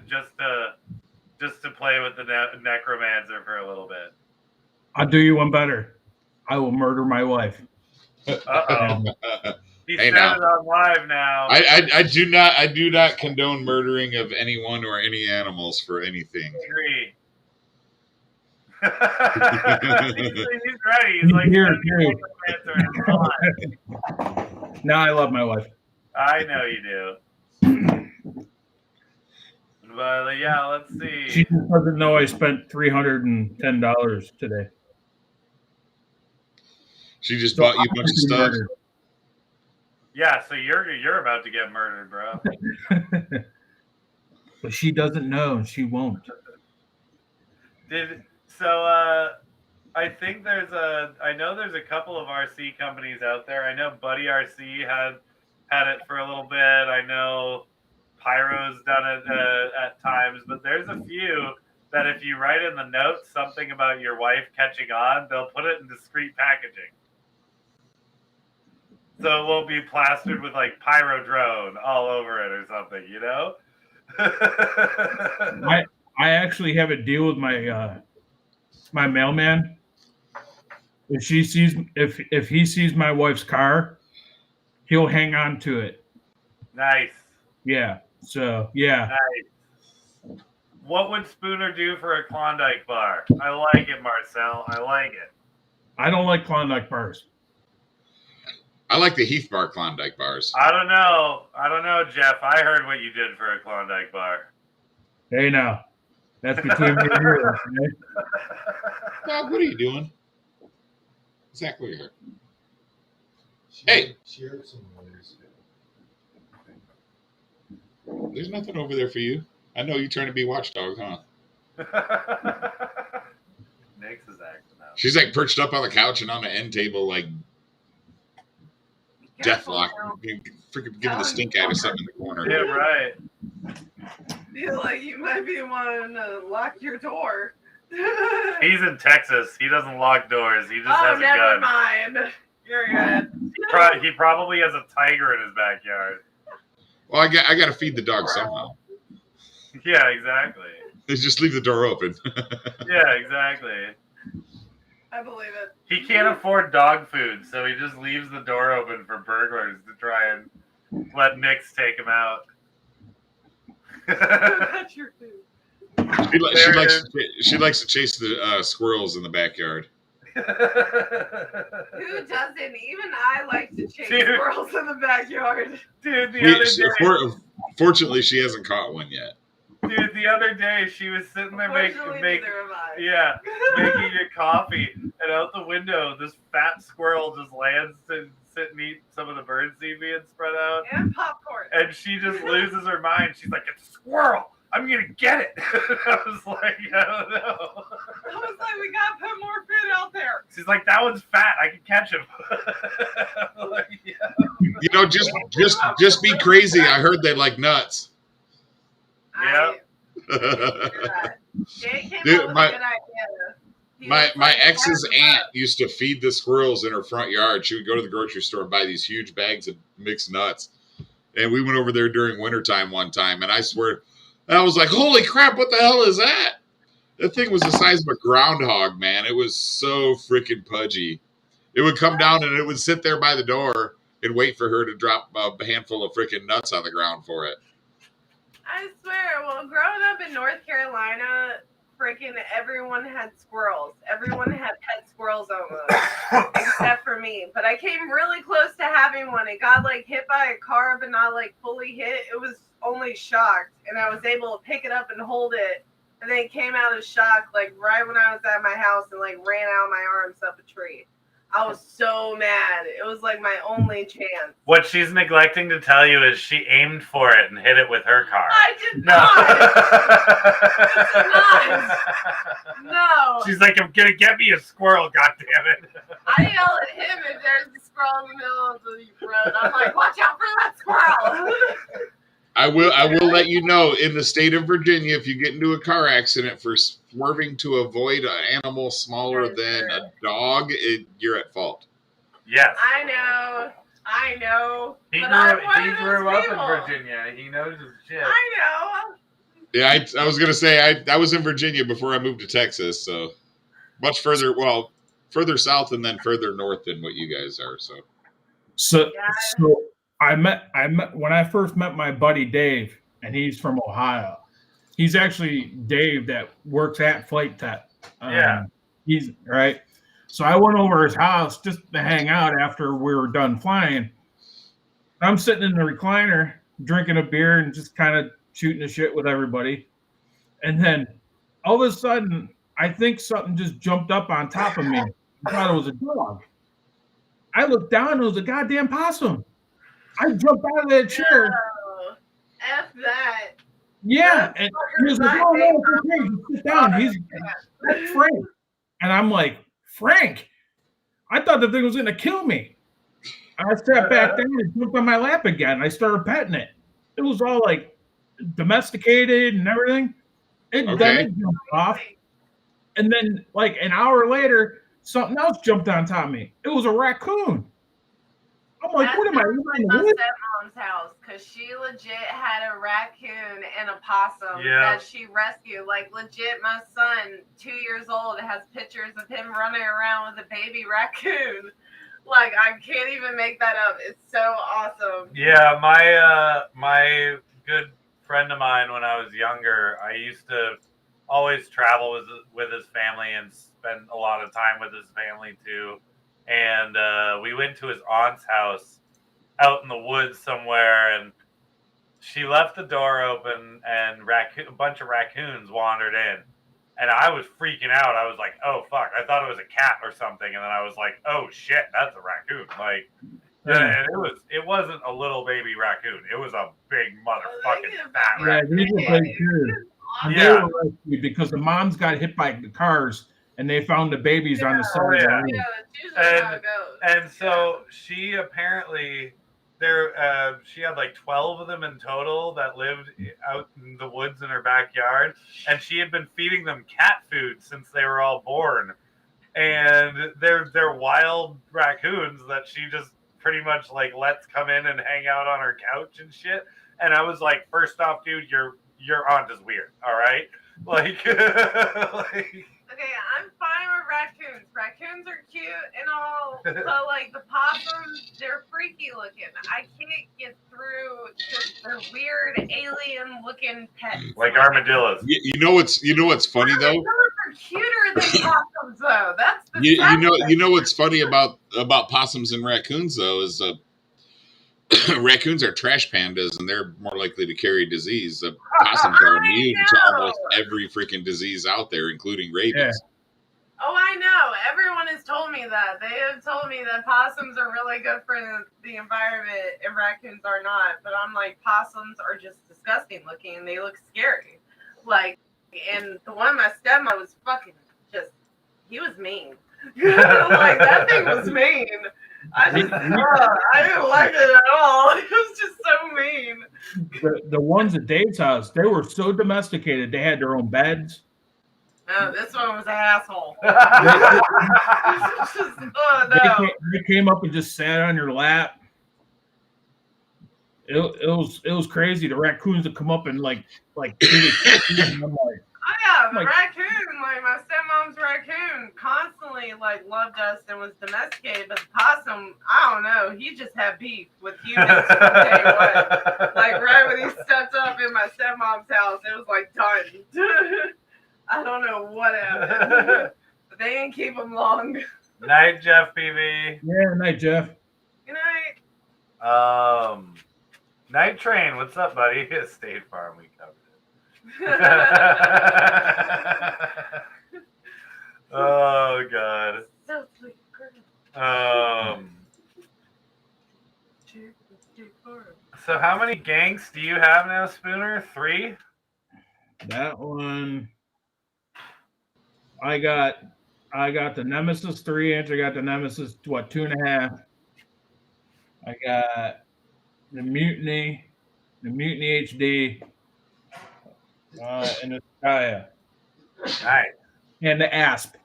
just to play with the necromancer for a little bit. I'll do you one better. I will murder my wife. Uh-oh. He said it on live now. I do not condone murdering of anyone or any animals for anything. I agree. He's ready. He's like, here. No, I love my wife. I know you do. But yeah, let's see. She just doesn't know I spent $310 today. She just bought you a bunch of stuff. Yeah, so you're about to get murdered, bro. But she doesn't know. She won't. I think I know there's a couple of RC companies out there. I know Buddy RC had it for a little bit. I know Pyro's done it at times, but there's a few that if you write in the notes something about your wife catching on, they'll put it in discreet packaging. So it won't be plastered with like Pyro drone all over it or something, you know? I actually have a deal with my my mailman. If he sees my wife's car, he'll hang on to it. Nice. Yeah. So yeah. Nice. What would Spooner do for a Klondike bar? I like it, Marcel. I like it. I don't like Klondike bars. I like the Heath Bar Klondike bars. I don't know, Jeff. I heard what you did for a Klondike bar. Hey, now. That's between me and you. Right? Dog, what are you doing? Exactly here. Hey! She heard some noise. There's nothing over there for you. I know you're trying to be watchdog, huh? Nix is acting out. She's like perched up on the couch and on the end table, like deathlock, freaking giving the stink eye to something in the corner. Yeah, right. Feel like you might be wanting to lock your door. He's in Texas. He doesn't lock doors. He just has a never gun. mind. You're good. He probably has a tiger in his backyard. Well, I got to feed the dog somehow. Yeah, exactly. Let's just leave the door open. Yeah, exactly. I believe it. He can't afford dog food, so he just leaves the door open for burglars to try and let Nix take him out. That's your food. She likes to chase the squirrels in the backyard. Who doesn't? Even I like to chase squirrels in the backyard. Dude, the other day. Fortunately, she hasn't caught one yet. Dude, the other day she was sitting there making yeah, making a coffee, and out the window, this fat squirrel just lands to sit and eat some of the birdseed being spread out. And popcorn. And she just loses her mind. She's like, "It's a squirrel! I'm gonna get it!" I was like, "I don't know." I was like, "We gotta put more food out there." She's like, "That one's fat. I can catch him." Like, yeah. You know, just be crazy. I heard they like nuts. Yeah. Jay came up with a good idea. My ex's aunt used to feed the squirrels in her front yard. She would go to the grocery store and buy these huge bags of mixed nuts. And we went over there during wintertime one time, and I swear, I was like, holy crap, what the hell is that? That thing was the size of a groundhog, man. It was so freaking pudgy. It would come down and it would sit there by the door and wait for her to drop a handful of freaking nuts on the ground for it. I swear, well, growing up in North Carolina, freaking everyone had squirrels. Everyone had pet squirrels almost, except for me. But I came really close to having one. It got like hit by a car, but not like fully hit. It was only shocked, and I was able to pick it up and hold it. And then it came out of shock, like right when I was at my house, and like ran out of my arms up a tree. I was so mad. It was like my only chance. What she's neglecting to tell you is she aimed for it and hit it with her car. I did not. No. She's like, "I'm gonna get me a squirrel, goddammit." I yell at him if there's a squirrel in the middle of the road. I'm like, "Watch out for that squirrel." I will let you know, in the state of Virginia, if you get into a car accident for swerving to avoid an animal smaller than a dog, you're at fault. Yes. I know. He grew up in Virginia. He knows his shit. I know. Yeah, I was going to say, I was in Virginia before I moved to Texas, so much further south and then further north than what you guys are. So I met when I first met my buddy Dave, and he's from Ohio. He's actually Dave that works at Flight Tech. He's right. So I went over his house just to hang out after we were done flying. I'm sitting in the recliner drinking a beer and just kind of shooting the shit with everybody. And then all of a sudden, I think something just jumped up on top of me. I thought it was a dog. I looked down, it was a goddamn possum. I jumped out of that chair. No. F that. Yeah, and he was like, "Oh no, it's okay. Just sit down." That's Frank, and I'm like, "Frank, I thought the thing was gonna kill me." I sat back down and jumped on my lap again. I started petting it. It was all like domesticated and everything. Then it jumped off, and then like an hour later, something else jumped on top of me. It was a raccoon. I'm like, what am I doing? My stepmom's house, because she legit had a raccoon and a possum that she rescued. Like legit, my son, 2 years old, has pictures of him running around with a baby raccoon. Like I can't even make that up. It's so awesome. Yeah, my good friend of mine when I was younger, I used to always travel with his family and spend a lot of time with his family too. And we went to his aunt's house out in the woods somewhere, and she left the door open, and a bunch of raccoons wandered in. And I was freaking out. I was like, oh, fuck. I thought it was a cat or something. And then I was like, oh, shit, that's a raccoon. Like, and it wasn't a little baby raccoon. It was a big motherfucking fat raccoon. These are big too. And they were rescued because the moms got hit by the cars, and they found the babies on the side of the road. Yeah, that's usually how it goes. And so she apparently she had like 12 of them in total that lived out in the woods in her backyard, and she had been feeding them cat food since they were all born. And they're wild raccoons that she just pretty much like lets come in and hang out on her couch and shit. And I was like, first off, dude, your aunt is weird, all right? Like, Okay, I'm fine with raccoons. Raccoons are cute and all, but like the possums, they're freaky looking. I can't get through just the weird alien looking pets. Like armadillos. You know what's funny though? Armadillos are cuter than possums though. That's the you know what's funny about possums and raccoons though is raccoons are trash pandas, and they're more likely to carry disease. Possums are immune to almost every freaking disease out there, including rabies. Yeah. Oh, I know. Everyone has told me that. They have told me that possums are really good for the environment and raccoons are not. But I'm like, possums are just disgusting looking. They look scary. Like, and the one my stepmom was fucking just, he was mean. Like, that thing was mean. I didn't like it at all. It was just so mean. The ones at Dave's house, they were so domesticated. They had their own beds. No, this one was an asshole. They came up and just sat on your lap. It was crazy. The raccoons would come up and like and I'm like, oh yeah, the raccoon, like my stepmom's raccoon, constantly like loved us and was domesticated. But the possum, I don't know, he just had beef with humans from day one. Like right when he stepped up in my stepmom's house, it was like done. I don't know what happened, but they didn't keep him long. Night, Jeff PV. Yeah, night, Jeff. Good night. Night Train, what's up, buddy? State Farm, we covered it. Oh God. So sweet. So how many ganks do you have now, Spooner? 3? That one. I got the Nemesis 3-inch. I got the Nemesis 2.5. I got the Mutiny HD, and the Skya. Nice. And the Asp.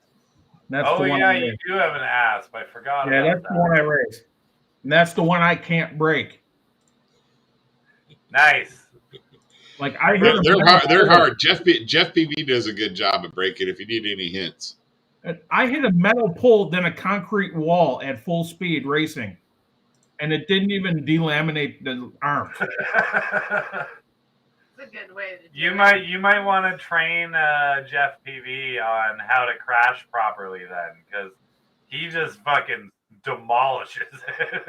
That's oh the one yeah, you do have an Asp. I forgot. Yeah, about that's the one I raised. And that's the one I can't break. Nice. Like I hit they're hard. Jeff PV does a good job of breaking. If you need any hints, I hit a metal pole, then a concrete wall at full speed racing, and it didn't even delaminate the arm. It's a good way to do you might want to train Jeff PV on how to crash properly then, because he just fucking demolishes it.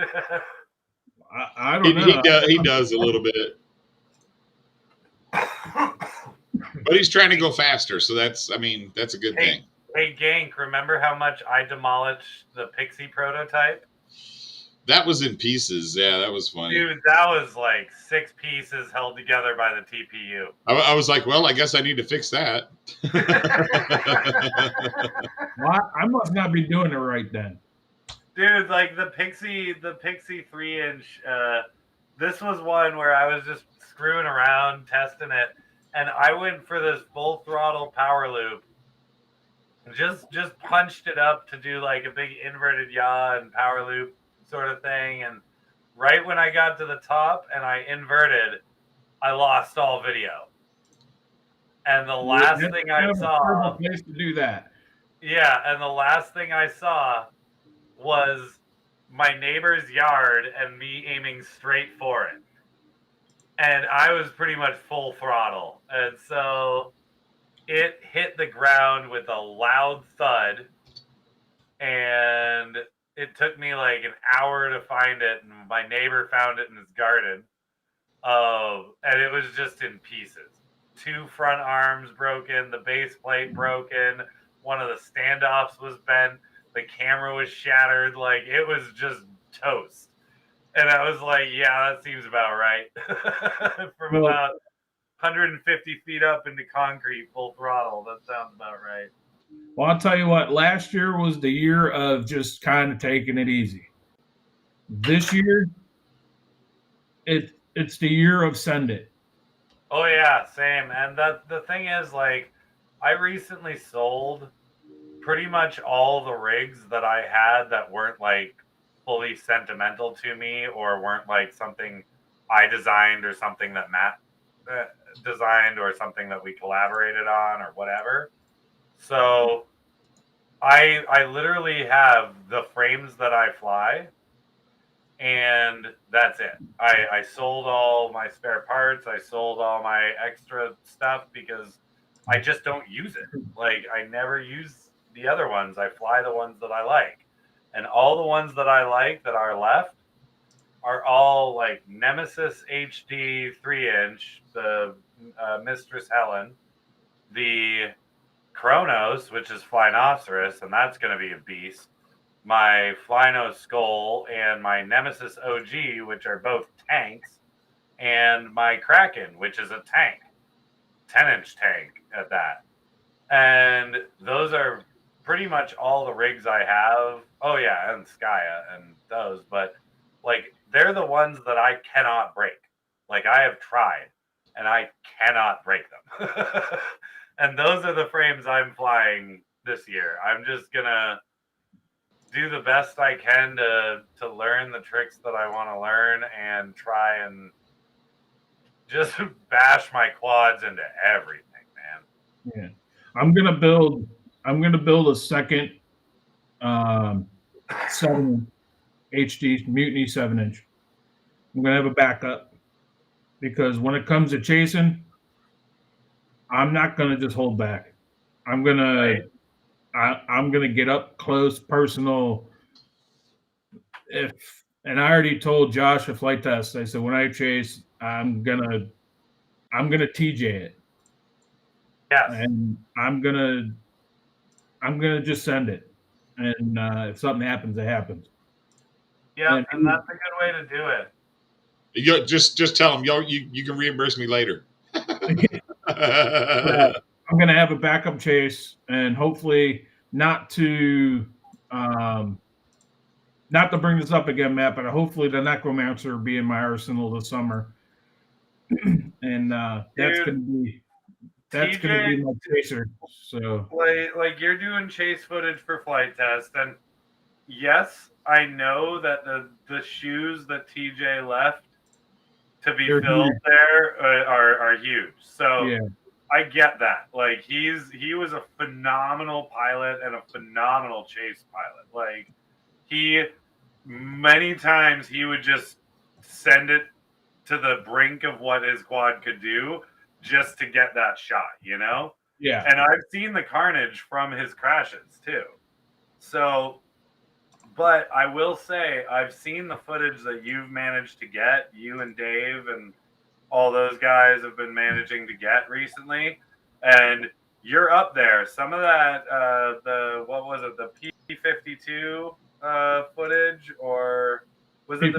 I don't know. He does a little bit. But he's trying to go faster, so that's a good thing. Hey, Gank, remember how much I demolished the Pixie prototype? That was in pieces. Yeah, that was funny. Dude, that was like 6 pieces held together by the TPU. I was like, well, I guess I need to fix that. Well, I must not be doing it right then. Dude, like the Pixie 3-inch, this was one where I was just screwing around, testing it, and I went for this full throttle power loop. Just punched it up to do like a big inverted yaw and power loop sort of thing, and right when I got to the top and I inverted, I lost all video. And the last thing I saw, place to do that. Yeah, and the last thing I saw was my neighbor's yard and me aiming straight for it. And I was pretty much full throttle. And so it hit the ground with a loud thud. And it took me like an hour to find it. And my neighbor found it in his garden. And it was just in pieces. 2 front arms broken, the base plate broken, one of the standoffs was bent, the camera was shattered, like it was just toast. And I was like, yeah, that seems about right. From about 150 feet up into concrete, full throttle, that sounds about right. Well, I'll tell you what, last year was the year of just kind of taking it easy. This year, it's the year of send it. Oh yeah, same. And the thing is, like, I recently sold pretty much all the rigs that I had that weren't like fully sentimental to me or weren't like something I designed or something that Matt designed or something that we collaborated on or whatever. So I literally have the frames that I fly, and that's it. I sold all my spare parts. I sold all my extra stuff because I just don't use it. Like, I never use the other ones. I fly the ones that I like. And all the ones that I like that are left are all like Nemesis HD 3-inch, the Mistress Helen, the Kronos, which is Flynoceros, and that's going to be a beast. My Flyno Skull and my Nemesis OG, which are both tanks, and my Kraken, which is a tank, 10-inch tank at that. And those are pretty much all the rigs I have. Oh yeah, and Skya and those, but like they're the ones that I cannot break. Like I have tried, and I cannot break them. And those are the frames I'm flying this year. I'm just gonna do the best I can to learn the tricks that I want to learn and try and just bash my quads into everything, man. Yeah, I'm gonna build a second 7 HD Mutiny 7-inch. I'm gonna have a backup because when it comes to chasing, I'm not gonna just hold back. I'm gonna get up close, personal. And I already told Josh at flight test. I said when I chase, I'm gonna TJ it. Yes. And I'm gonna just send it. And if something happens, it happens. Yeah, and that's a good way to do it. You just tell them, you can reimburse me later. I'm gonna have a backup chase, and hopefully not to bring this up again, Matt, but hopefully the Necromancer will be in my arsenal this summer, and that's gonna be my chaser. So like you're doing chase footage for flight test, and yes, I know that the shoes that TJ left to be filled huge. There are huge. So yeah. I get that. Like he was a phenomenal pilot and a phenomenal chase pilot. Like many times he would just send it to the brink of what his quad could do just to get that shot, you know? Yeah. And I've seen the carnage from his crashes too. So, but I will say I've seen the footage that you've managed to get, you and Dave and all those guys have been managing to get recently, and you're up there. Some of that, what was it, the P52 footage, or was it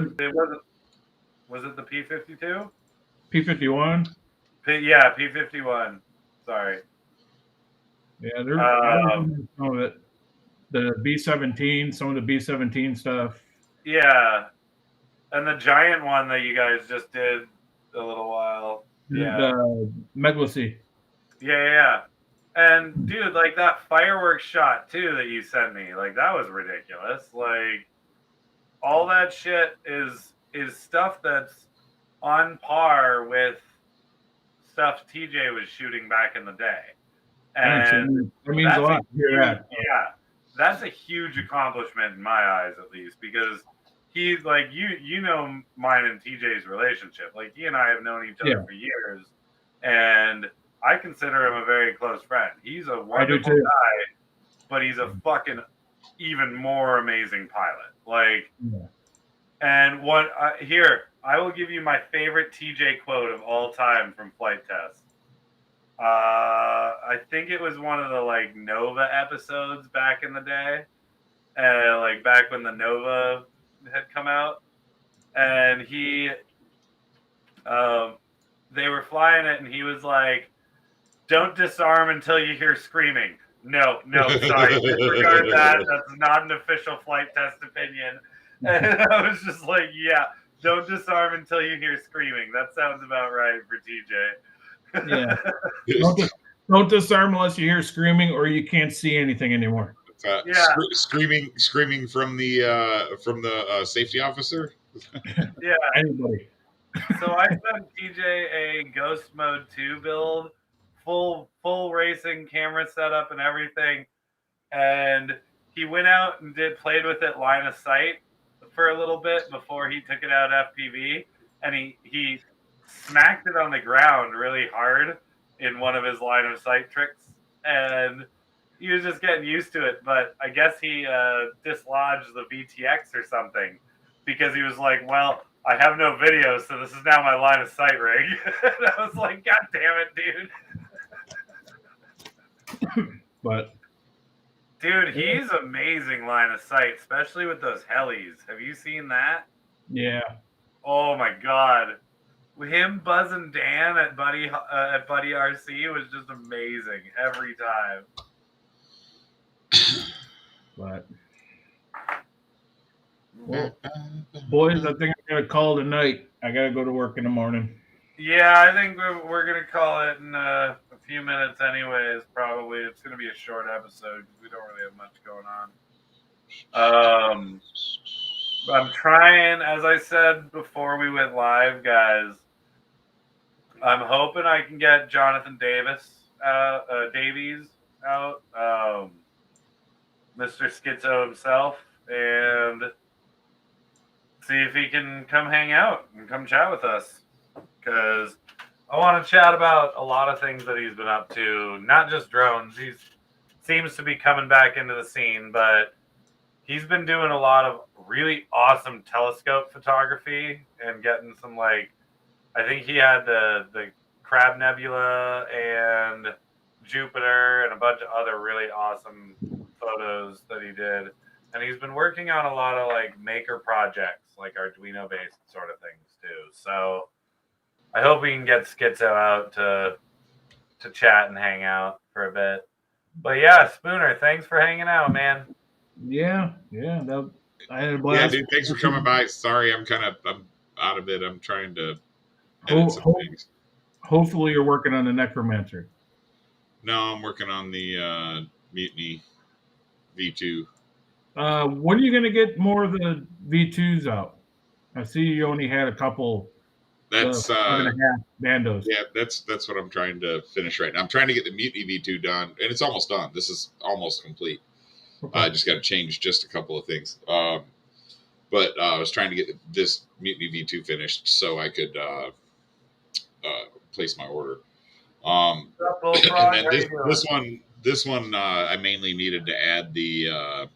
was it the P52? P51. Yeah, P51. Sorry. Yeah, I remember some of it. The B-17, some of the B-17 stuff. Yeah, and the giant one that you guys just did a little while. Yeah. The Megalacy. Yeah. And dude, like that fireworks shot too that you sent me, like that was ridiculous. Like all that shit is stuff that's on par with stuff TJ was shooting back in the day. And it means a lot to hear that. Yeah, that's a huge accomplishment in my eyes, at least, because he's like you know mine and TJ's relationship. Like he and I have known each other for years, and I consider him a very close friend. He's a wonderful guy, but he's a fucking even more amazing pilot. Like, and what here I will give you my favorite TJ quote of all time from Flight Test. I think it was one of the like Nova episodes back in the day, like back when the Nova had come out, and they were flying it, and he was like, "Don't disarm until you hear screaming." No, sorry, disregard that. That's not an official flight test opinion. And I was just like, yeah, don't disarm until you hear screaming. That sounds about right for TJ. Yeah. Don't disarm unless you hear screaming or you can't see anything anymore. Screaming from the safety officer. Yeah, anybody. So I sent TJ a Ghost Mode 2 build, full racing camera setup and everything, and he went out and played with it line of sight for a little bit before he took it out FPV, and he smacked it on the ground really hard in one of his line of sight tricks, and he was just getting used to it. But I guess he dislodged the VTX or something, because he was like, well, I have no video, so this is now my line of sight rig. And I was like, God damn it, dude. But dude, he's amazing line of sight, especially with those helis. Have you seen that? Yeah. Oh my God. Him buzzing Dan at Buddy RC was just amazing every time. But well, boys, I think I'm gonna call it a night. I gotta go to work in the morning. Yeah, I think we're gonna call it in a few minutes, anyways. Probably it's gonna be a short episode because we don't really have much going on. I'm trying, as I said before we went live, guys. I'm hoping I can get Jonathan Davies out, Mr. Schizo himself, and see if he can come hang out and come chat with us. Because I want to chat about a lot of things that he's been up to, not just drones. He seems to be coming back into the scene, but he's been doing a lot of really awesome telescope photography and getting some, like, I think he had the Crab Nebula and Jupiter and a bunch of other really awesome photos that he did. And he's been working on a lot of like maker projects, like Arduino based sort of things too. So I hope we can get Schizo out to chat and hang out for a bit. But yeah, Spooner, thanks for hanging out, man. Yeah. I had a blast. Yeah, dude, thanks for coming by. Sorry, I'm out of it. I'm trying to edit some things. Hopefully you're working on the Necromancer. No, I'm working on the Mutiny V2. When are you going to get more of the V2s out? I see you only had a couple. That's 5.5 bandos. Yeah, that's what I'm trying to finish right now. I'm trying to get the Mutiny V2 done, and it's almost done. This is almost complete. Okay. I just got to change just a couple of things. But I was trying to get this Mutiny V2 finished so I could place my order. And then this one, I mainly needed to add the.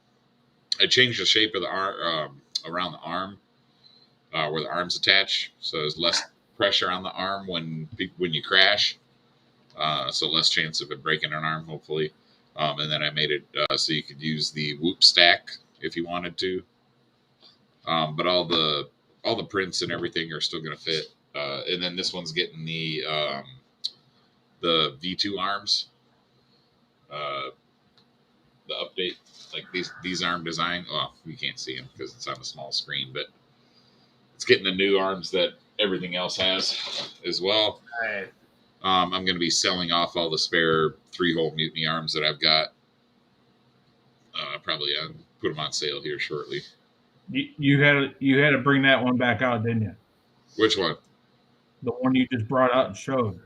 I changed the shape of the arm around the arm, where the arms attach, so it's less pressure on the arm when you crash, so less chance of it breaking an arm, hopefully. And then I made it so you could use the whoop stack if you wanted to. But all the prints and everything are still going to fit. And then this one's getting the V2 arms. The update, like these arm design. Well, you can't see them because it's on a small screen, but it's getting the new arms that everything else has as well. Right. I'm going to be selling off all the spare 3-hole mutiny arms that I've got. Probably put them on sale here shortly. You had to bring that one back out, didn't you? Which one? The one you just brought out and showed.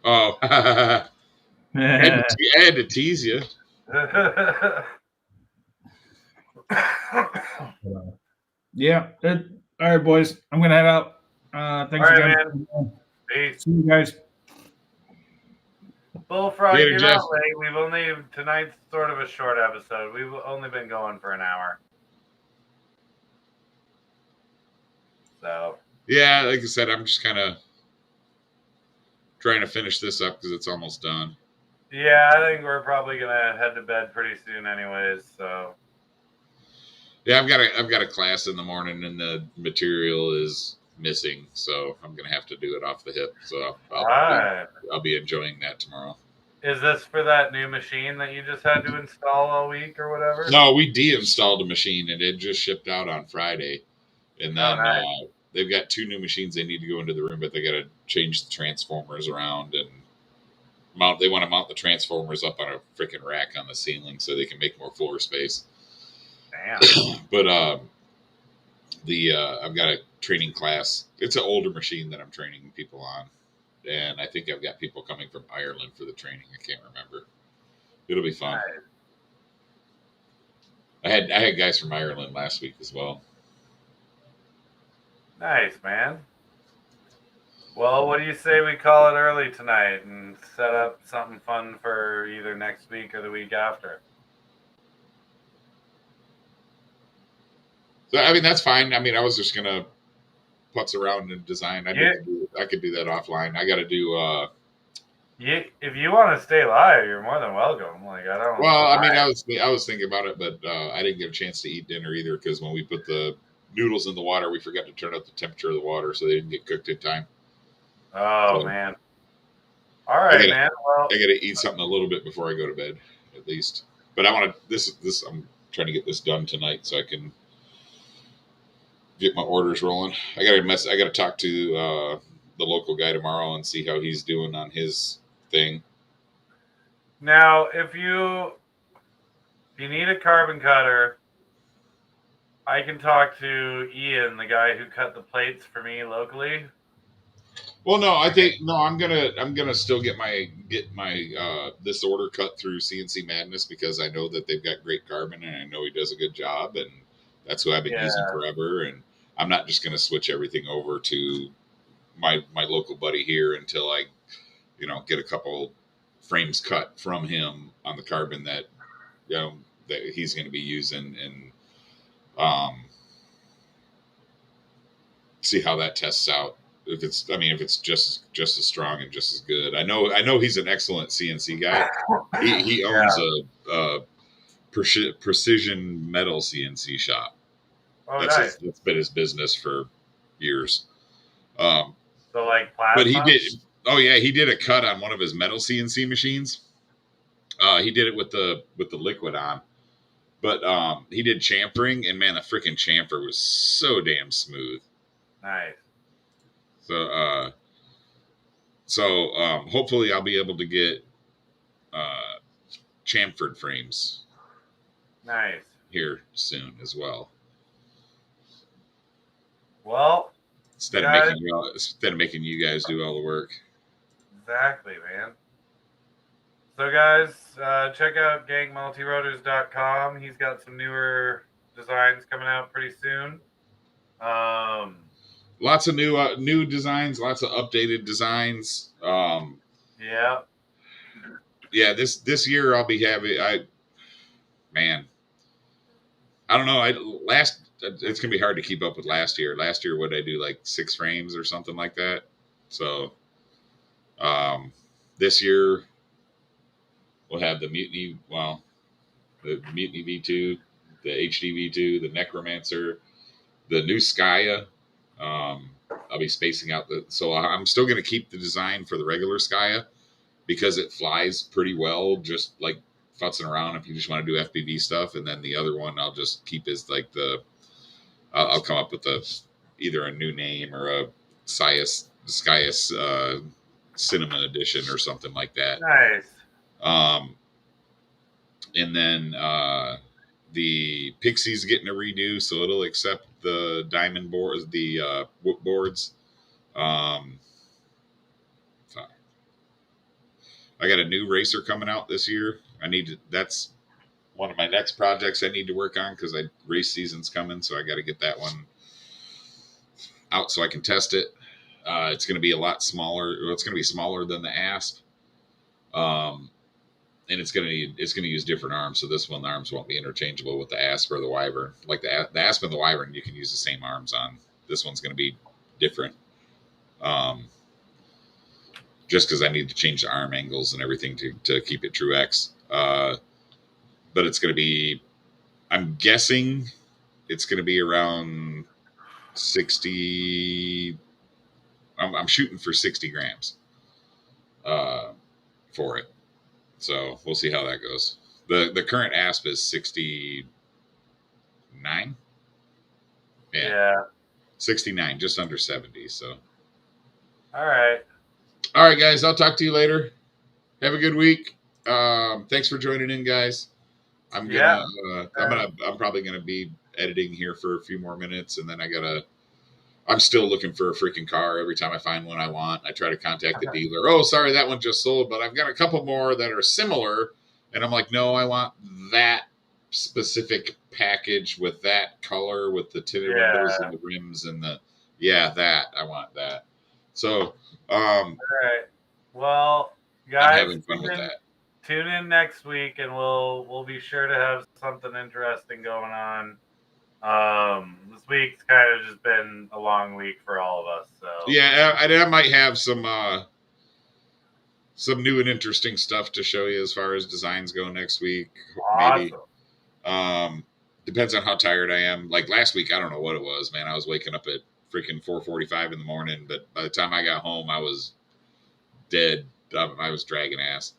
Oh, I had to tease you. Yeah. All right, boys. I'm gonna head out. Thanks All right, again. man. Peace. See you guys. Bullfrog, Later, you're Jeff. not late. Tonight's sort of a short episode. We've only been going for an hour. So. Yeah, like I said, I'm just kind of trying to finish this up because it's almost done. Yeah, I think we're probably gonna head to bed pretty soon, anyways. So. Yeah, I've got a class in the morning, and the material is missing, so I'm gonna have to do it off the hip. So I'll be enjoying that tomorrow. Is this for that new machine that you just had to install all week or whatever? No, we de-installed a machine, and it just shipped out on Friday, and then they've got 2 new machines they need to go into the room, but they got to change the transformers around and mount. They want to mount the transformers up on a freaking rack on the ceiling so they can make more floor space. Damn. But I've got a training class. It's an older machine that I'm training people on, and I think I've got people coming from Ireland for the training. I can't remember. It'll be fun. Nice. I had guys from Ireland last week as well. Nice, man. Well, what do you say we call it early tonight and set up something fun for either next week or the week after? So, I mean, that's fine. I mean, I was just gonna putz around and design. I could do that offline. I got to do. If you want to stay live, you're more than welcome. Like I don't. Well, I mean, I was thinking about it, but I didn't get a chance to eat dinner either because when we put the noodles in the water, we forgot to turn up the temperature of the water, so they didn't get cooked in time. Oh man! All right, man. Well, I got to eat something a little bit before I go to bed, at least. But I want to. This. I'm trying to get this done tonight so I can get my orders rolling. I got to talk to the local guy tomorrow and see how he's doing on his thing. Now, if you need a carbon cutter, I can talk to Ian, the guy who cut the plates for me locally. Well, no, I'm gonna still get my this order cut through CNC Madness because I know that they've got great carbon and I know he does a good job, and that's who I've been using forever. And I'm not just gonna switch everything over to my local buddy here until I, get a couple frames cut from him on the carbon that that he's going to be using, and see how that tests out. If it's just as strong and just as good. I know he's an excellent CNC guy. He owns a precision metal CNC shop. Oh, that's been his business for years. So like plasma? But he did. Oh yeah, he did a cut on one of his metal CNC machines. He did it with the liquid on, but he did chamfering, and man, the freaking chamfer was so damn smooth. Nice. So hopefully I'll be able to get chamfered frames. Nice. Here soon as well. Well, instead of making you guys do all the work. Exactly, man. So guys, check out gangmultirotors.com. He's got some newer designs coming out pretty soon. Lots of new designs, lots of updated designs. Yeah. Yeah, this year I'll be having I don't know. it's gonna be hard to keep up with last year. Last year, what did I do, like 6 frames or something like that? So this year we'll have the Mutiny, well, the Mutiny V2, the HD V2, the Necromancer, the new Skya. I'll be spacing out so I'm still going to keep the design for the regular Skya because it flies pretty well, just like futzing around if you just want to do FPV stuff. And then the other one I'll just keep as like I'll come up with either a new name or a Skyus Cinema Edition or something like that. Nice. And then the Pixie's getting a redo, so it'll accept the diamond boards, the whoop boards. I got a new racer coming out this year. That's one of my next projects I need to work on because race season's coming, so I got to get that one out so I can test it. It's going to be a lot smaller. It's going to be smaller than the Asp. And it's gonna use different arms. So this one, the arms won't be interchangeable with the Asp or the Wyvern. Like the Asp and the Wyvern, you can use the same arms on. This one's gonna be different. Just because I need to change the arm angles and everything to keep it true X. But it's gonna be, I'm guessing, it's gonna be around 60. I'm shooting for 60 grams for it. So we'll see how that goes. The current Asp is 69. Yeah. 69, just under 70. So. All right, guys. I'll talk to you later. Have a good week. Thanks for joining in, guys. I'm probably gonna be editing here for a few more minutes, and then I'm still looking for a freaking car. Every time I find one I want, I try to contact the dealer. Oh, sorry, that one just sold, but I've got a couple more that are similar. And I'm like, no, I want that specific package with that color, with the tinted windows and the rims and I want that. So, all right. Well, guys, I'm having fun with that. Tune in next week, and we'll be sure to have something interesting going on. This week's kind of just been a long week for all of us. So yeah, I might have some new and interesting stuff to show you as far as designs go next week. Awesome. Maybe. Depends on how tired I am. Like last week, I don't know what it was, man. I was waking up at freaking 4:45 in the morning, but by the time I got home, I was dead. I was dragging ass.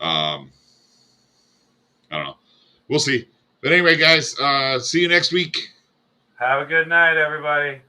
I don't know. We'll see. But anyway, guys, see you next week. Have a good night, everybody.